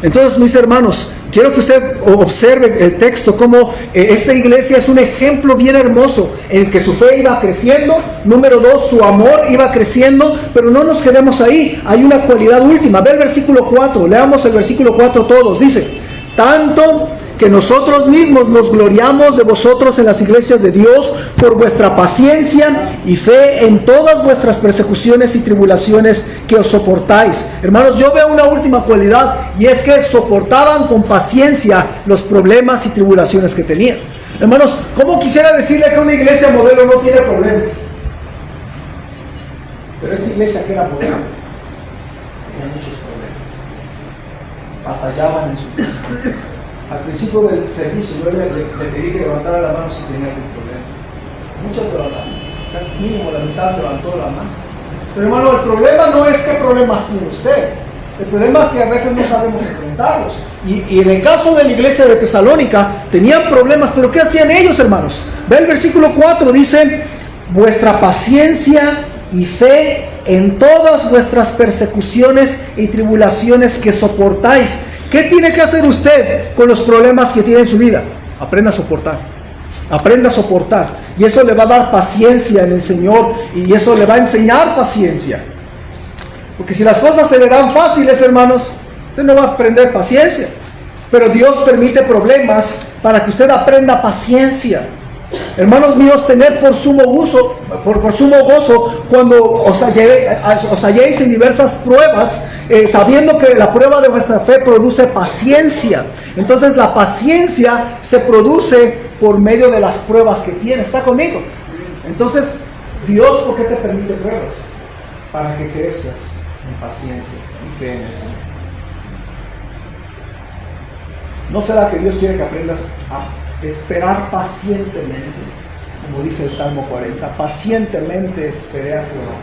Entonces, mis hermanos, quiero que usted observe el texto, como esta iglesia es un ejemplo bien hermoso en el que su fe iba creciendo. Número 2, su amor iba creciendo, pero no nos quedemos ahí. Hay una cualidad última. Ve el versículo 4, leamos el versículo 4 todos. Dice, tanto que nosotros mismos nos gloriamos de vosotros en las iglesias de Dios por vuestra paciencia y fe en todas vuestras persecuciones y tribulaciones que os soportáis. Hermanos, yo veo una última cualidad, y es que soportaban con paciencia los problemas y tribulaciones que tenían. Hermanos, ¿cómo quisiera decirle que una iglesia modelo no tiene problemas? Pero esta iglesia que era modelo tenía muchos problemas. Batallaban en su vida. Al principio del servicio yo le pedí que levantara la mano si tenía algún problema. Muchos levantaron, casi mínimo la mitad levantó la mano. Pero hermano, el problema no es qué problemas tiene usted. El problema es que a veces no sabemos enfrentarlos. Y en el caso de la iglesia de Tesalónica, tenían problemas, pero ¿qué hacían ellos, hermanos? Ve el versículo 4, dice, vuestra paciencia y fe en todas vuestras persecuciones y tribulaciones que soportáis. ¿Qué tiene que hacer usted con los problemas que tiene en su vida? Aprenda a soportar. Aprenda a soportar. Y eso le va a dar paciencia en el Señor. Y eso le va a enseñar paciencia. Porque si las cosas se le dan fáciles, hermanos, usted no va a aprender paciencia. Pero Dios permite problemas para que usted aprenda paciencia. Hermanos míos, tener por sumo gozo cuando os halléis en diversas pruebas, sabiendo que la prueba de vuestra fe produce paciencia. Entonces la paciencia se produce por medio de las pruebas que tiene. ¿Está conmigo? Entonces, Dios, ¿por qué te permite pruebas? Para que crezcas en paciencia y fe en el Señor. ¿No será que Dios quiere que aprendas a esperar pacientemente? Como dice el Salmo 40, pacientemente esperé a Jehová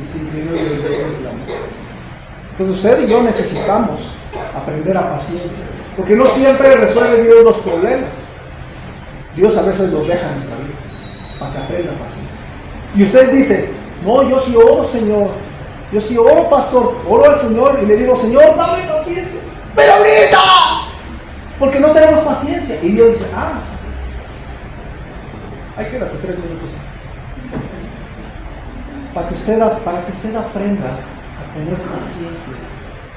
y se inclinó y oyó mi clamor. Entonces usted y yo necesitamos aprender a paciencia, porque no siempre resuelve Dios los problemas. Dios a veces los deja en nuestra vida para que aprenda paciencia. Y usted dice, no, yo sí oro, Señor, yo sí oro, pastor, oro al Señor y le digo, Señor, dame paciencia, pero ahorita, porque no tenemos paciencia. Y Dios dice, ahí quédate 3 minutos. Para que usted aprenda a tener paciencia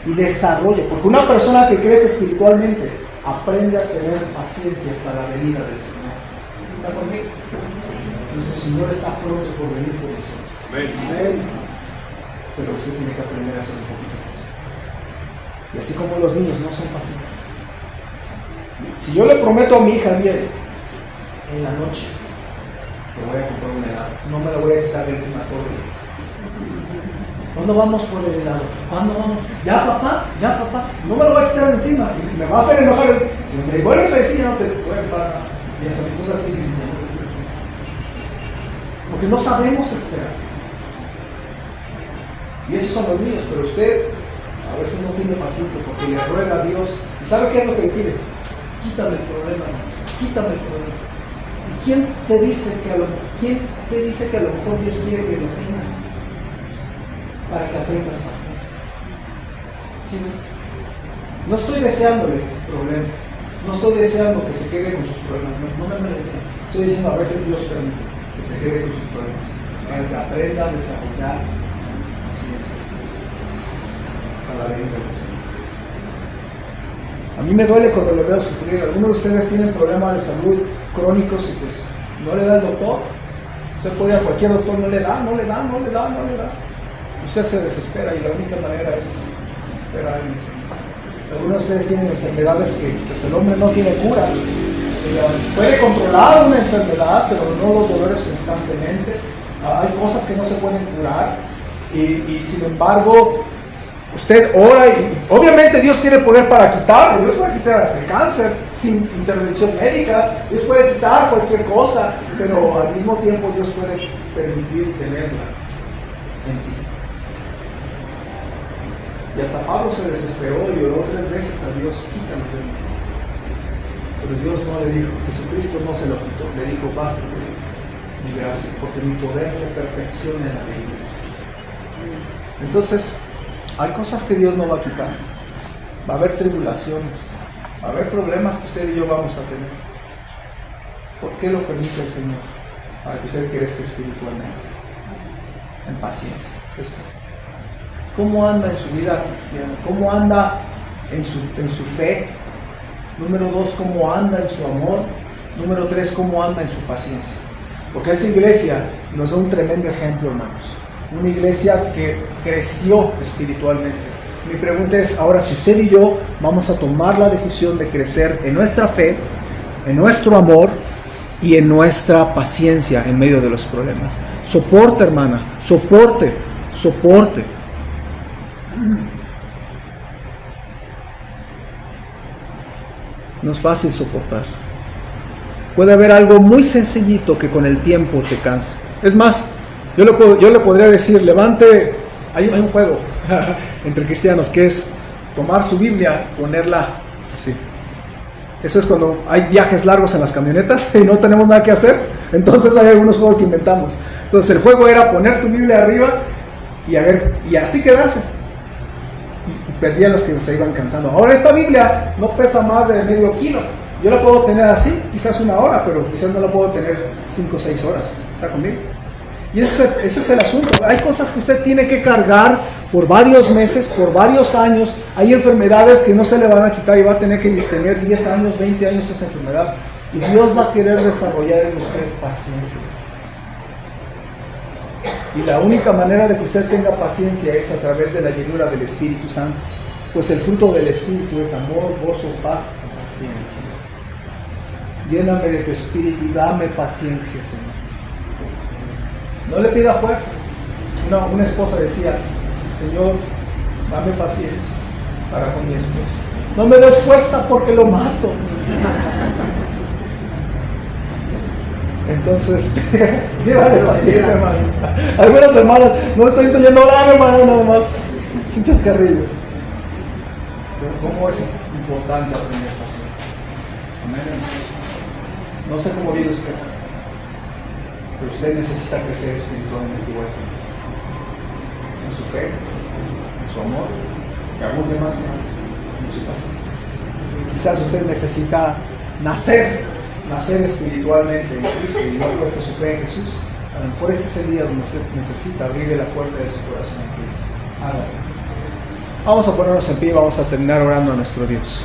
y desarrolle. Porque una persona que crece espiritualmente aprende a tener paciencia hasta la venida del Señor. ¿Está conmigo? Nuestro Señor está pronto por venir por nosotros. Amén. Pero usted tiene que aprender a ser un poquito paciente. Y así como los niños no son pacientes. Si yo le prometo a mi hija bien, en la noche le voy a comprar un helado, no me lo voy a quitar de encima todo el día. ¿Cuándo vamos por el helado? ¿Cuándo vamos? Ya papá, no me lo voy a quitar de encima. Me va a hacer enojar. Si me vuelves a decir, ya no te voy a parar. Y hasta mi cosa así dice, porque no sabemos esperar. Y esos son los niños, pero usted a veces no tiene paciencia porque le ruega a Dios. ¿Y sabe qué es lo que le pide? Quítame el problema, quítame el problema. ¿Y quién te dice que a lo mejor Dios quiere que lo tengas? Para que aprendas paciencia. ¿Sí? No estoy deseándole problemas, no estoy deseando que se quede con sus problemas, no me malentiendan. Estoy diciendo a veces Dios permite que se quede con sus problemas, para que aprenda a desarrollar paciencia hasta la venida del Señor. A mí me duele cuando lo veo sufrir. Algunos de ustedes tienen problemas de salud crónicos y pues no le da el doctor. Usted puede ir a cualquier doctor, no le da. Usted se desespera y la única manera es esperar en el Señor. Algunos de ustedes tienen enfermedades que pues, el hombre no tiene cura. Puede controlar una enfermedad, pero no los dolores constantemente. Hay cosas que no se pueden curar y sin embargo usted ora y obviamente Dios tiene poder para quitarlo. Dios puede quitar hasta el cáncer sin intervención médica. Dios puede quitar cualquier cosa, pero al mismo tiempo Dios puede permitir tenerla en ti. Y hasta Pablo se desesperó y oró 3 veces a Dios, quítalo de mí. Pero Dios no le dijo, Jesucristo no se lo quitó, le dijo, basta mi gracia, porque mi poder se perfecciona en la medida. Entonces, hay cosas que Dios no va a quitar. va a haber tribulaciones, va a haber problemas que usted y yo vamos a tener. ¿Por qué lo permite el Señor? Para que usted crezca espiritualmente, en paciencia. ¿Cómo anda en su vida cristiana? ¿Cómo anda en su fe? Número 2, ¿cómo anda en su amor? Número 3, ¿cómo anda en su paciencia? Porque esta iglesia nos da un tremendo ejemplo, hermanos. Una iglesia que creció espiritualmente. Mi pregunta es, ahora si usted y yo vamos a tomar la decisión de crecer en nuestra fe, en nuestro amor y en nuestra paciencia en medio de los problemas. Soporte, hermana, soporte. No es fácil soportar. Puede haber algo muy sencillito que con el tiempo te cansa. Es más, yo le podría decir, levante, hay un juego entre cristianos que es tomar su Biblia y ponerla así. Eso es cuando hay viajes largos en las camionetas y no tenemos nada que hacer. Entonces hay algunos juegos que inventamos. Entonces el juego era poner tu Biblia arriba y así quedarse. Y perdían los que se iban cansando. Ahora esta Biblia no pesa más de medio kilo. Yo la puedo tener así, quizás 1 hora, pero quizás no la puedo tener 5 o 6 horas. ¿Está conmigo? Y ese es el asunto. Hay cosas que usted tiene que cargar por varios meses, por varios años. Hay enfermedades que no se le van a quitar y va a tener que tener 10 años, 20 años esa enfermedad. Y Dios va a querer desarrollar en usted paciencia. Y la única manera de que usted tenga paciencia es a través de la llenura del Espíritu Santo. Pues el fruto del Espíritu es amor, gozo, paz y paciencia. Lléname de tu Espíritu y dame paciencia, Señor. No le pida fuerzas. Una esposa decía, Señor, dame paciencia para con mi esposo. No me des fuerza porque lo mato. Entonces, llévale paciencia, hermano. Algunas hermanas, no le estoy enseñando nada, hermano, nada más. Sin chascarrillos. Pero ¿cómo es importante aprender paciencia? Amén. No sé cómo vive usted, pero usted necesita crecer espiritualmente igual en su fe, en su amor, que abunde más y más en su paciencia. Quizás usted necesita nacer espiritualmente en Cristo y no ha puesto su fe en Jesús. A lo mejor este es el día donde usted necesita abrirle la puerta de su corazón a Cristo. Vamos a ponernos en pie, vamos a terminar orando a nuestro Dios.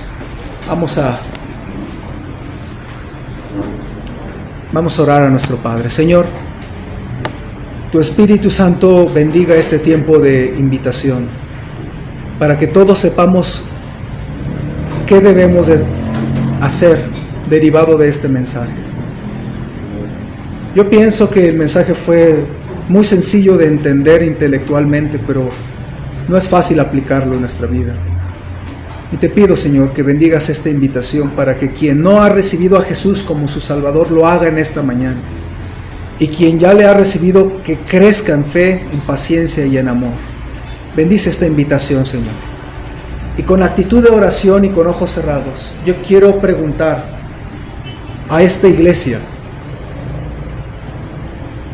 Vamos a orar a nuestro Padre. Señor, tu Espíritu Santo bendiga este tiempo de invitación para que todos sepamos qué debemos de hacer derivado de este mensaje. Yo pienso que el mensaje fue muy sencillo de entender intelectualmente, pero no es fácil aplicarlo en nuestra vida. Y te pido, Señor, que bendigas esta invitación para que quien no ha recibido a Jesús como su Salvador lo haga en esta mañana. Y quien ya le ha recibido, que crezca en fe, en paciencia y en amor. Bendice esta invitación, Señor. Y con actitud de oración y con ojos cerrados, yo quiero preguntar a esta iglesia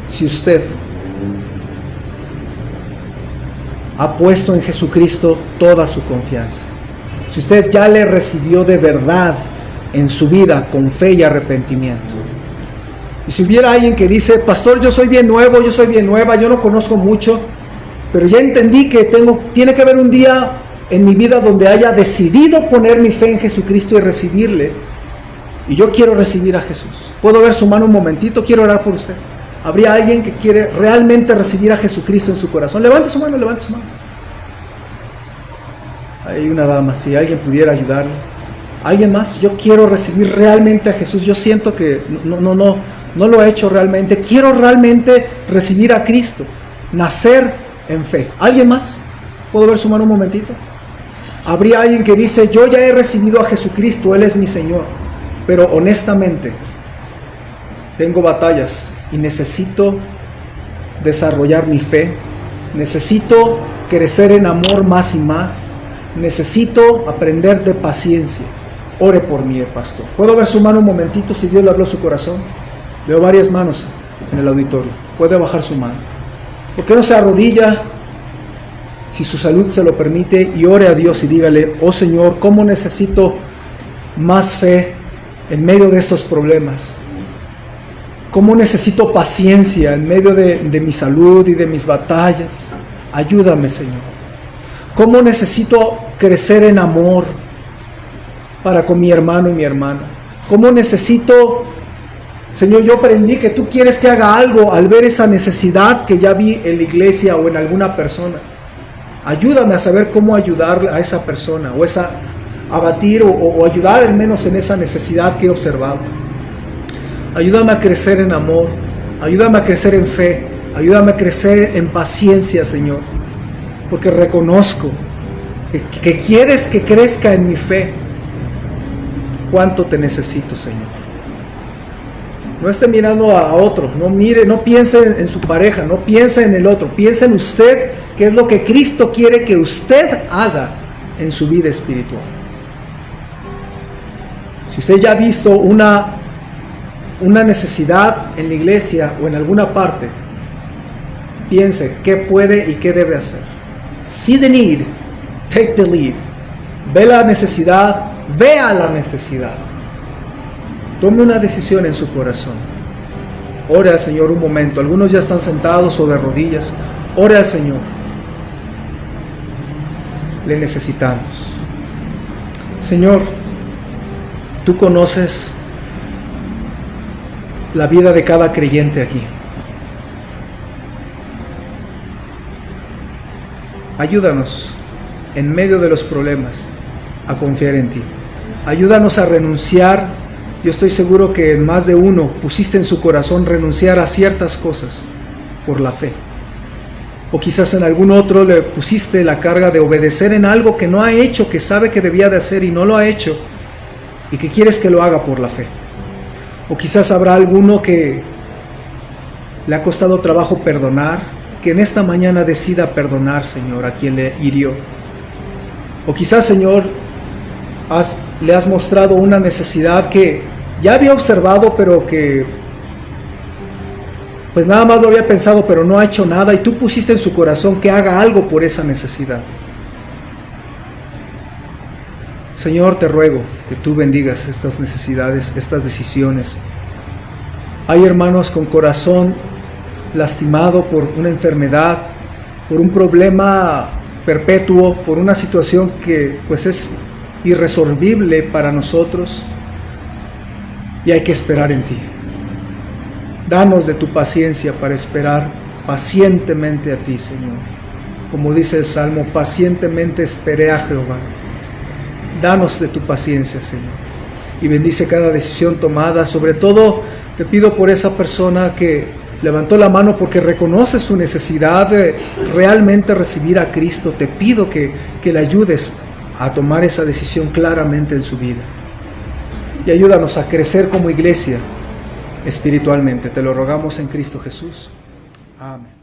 si usted ha puesto en Jesucristo toda su confianza. Si usted ya le recibió de verdad en su vida con fe y arrepentimiento. Y si hubiera alguien que dice, pastor, yo soy bien nuevo, yo soy bien nueva, yo no conozco mucho, pero ya entendí que tiene que haber un día en mi vida donde haya decidido poner mi fe en Jesucristo y recibirle, y yo quiero recibir a Jesús. ¿Puedo ver su mano un momentito? Quiero orar por usted. ¿Habría alguien que quiere realmente recibir a Jesucristo en su corazón? Levante su mano, levante su mano. Hay una dama, si alguien pudiera ayudarle. ¿Alguien más? Yo quiero recibir realmente a Jesús. Yo siento que no lo he hecho realmente. Quiero realmente recibir a Cristo. Nacer en fe. ¿Alguien más? ¿Puedo ver su mano un momentito? Habría alguien que dice, yo ya he recibido a Jesucristo, Él es mi Señor. Pero honestamente, tengo batallas y necesito desarrollar mi fe. Necesito crecer en amor más y más. Necesito aprender de paciencia. Ore por mí, pastor. ¿Puedo ver su mano un momentito si Dios le habló a su corazón? Veo varias manos en el auditorio. Puede bajar su mano. ¿Por qué no se arrodilla? si su salud se lo permite, y ore a Dios y dígale: oh Señor, ¿cómo necesito más fe en medio de estos problemas? ¿Cómo necesito paciencia en medio de mi salud y de mis batallas? Ayúdame, Señor. ¿Cómo necesito crecer en amor para con mi hermano y mi hermana? ¿Cómo necesito, Señor, yo aprendí que tú quieres que haga algo al ver esa necesidad que ya vi en la iglesia o en alguna persona? Ayúdame a saber cómo ayudar a esa persona, o abatir o ayudar al menos en esa necesidad que he observado. Ayúdame a crecer en amor, ayúdame a crecer en fe, ayúdame a crecer en paciencia, Señor, porque reconozco que quieres que crezca en mi fe. ¿Cuánto te necesito, Señor? No esté mirando a otro, no piense en su pareja, no piense en el otro, piense en usted, que es lo que Cristo quiere que usted haga en su vida espiritual. Si usted ya ha visto una necesidad en la iglesia o en alguna parte, piense qué puede y qué debe hacer. See the need, take the lead. Ve la necesidad, vea la necesidad. Tome una decisión en su corazón. Ore al Señor un momento. Algunos ya están sentados o de rodillas. Ore al Señor. Le necesitamos. Señor, tú conoces la vida de cada creyente aquí. Ayúdanos en medio de los problemas a confiar en ti. Ayúdanos a renunciar. Yo estoy seguro que en más de uno pusiste en su corazón renunciar a ciertas cosas por la fe. O quizás en algún otro le pusiste la carga de obedecer en algo que no ha hecho, que sabe que debía de hacer y no lo ha hecho, y que quieres que lo haga por la fe. O quizás habrá alguno que le ha costado trabajo perdonar, que en esta mañana decida perdonar, Señor, a quien le hirió. O quizás, Señor, le has mostrado una necesidad que ya había observado, pero que pues nada más lo había pensado, pero no ha hecho nada, y tú pusiste en su corazón que haga algo por esa necesidad. Señor, te ruego que tú bendigas estas necesidades, estas decisiones. Hay hermanos con corazón lastimado por una enfermedad, por un problema perpetuo, por una situación que pues es irresolvible para nosotros, y hay que esperar en ti. Danos de tu paciencia para esperar pacientemente a ti, Señor. Como dice el Salmo, pacientemente esperé a Jehová. Danos de tu paciencia, Señor, y bendice cada decisión tomada. Sobre todo te pido por esa persona que levantó la mano porque reconoce su necesidad de realmente recibir a Cristo. Te pido que le ayudes a tomar esa decisión claramente en su vida, y ayúdanos a crecer como iglesia espiritualmente. Te lo rogamos en Cristo Jesús. Amén.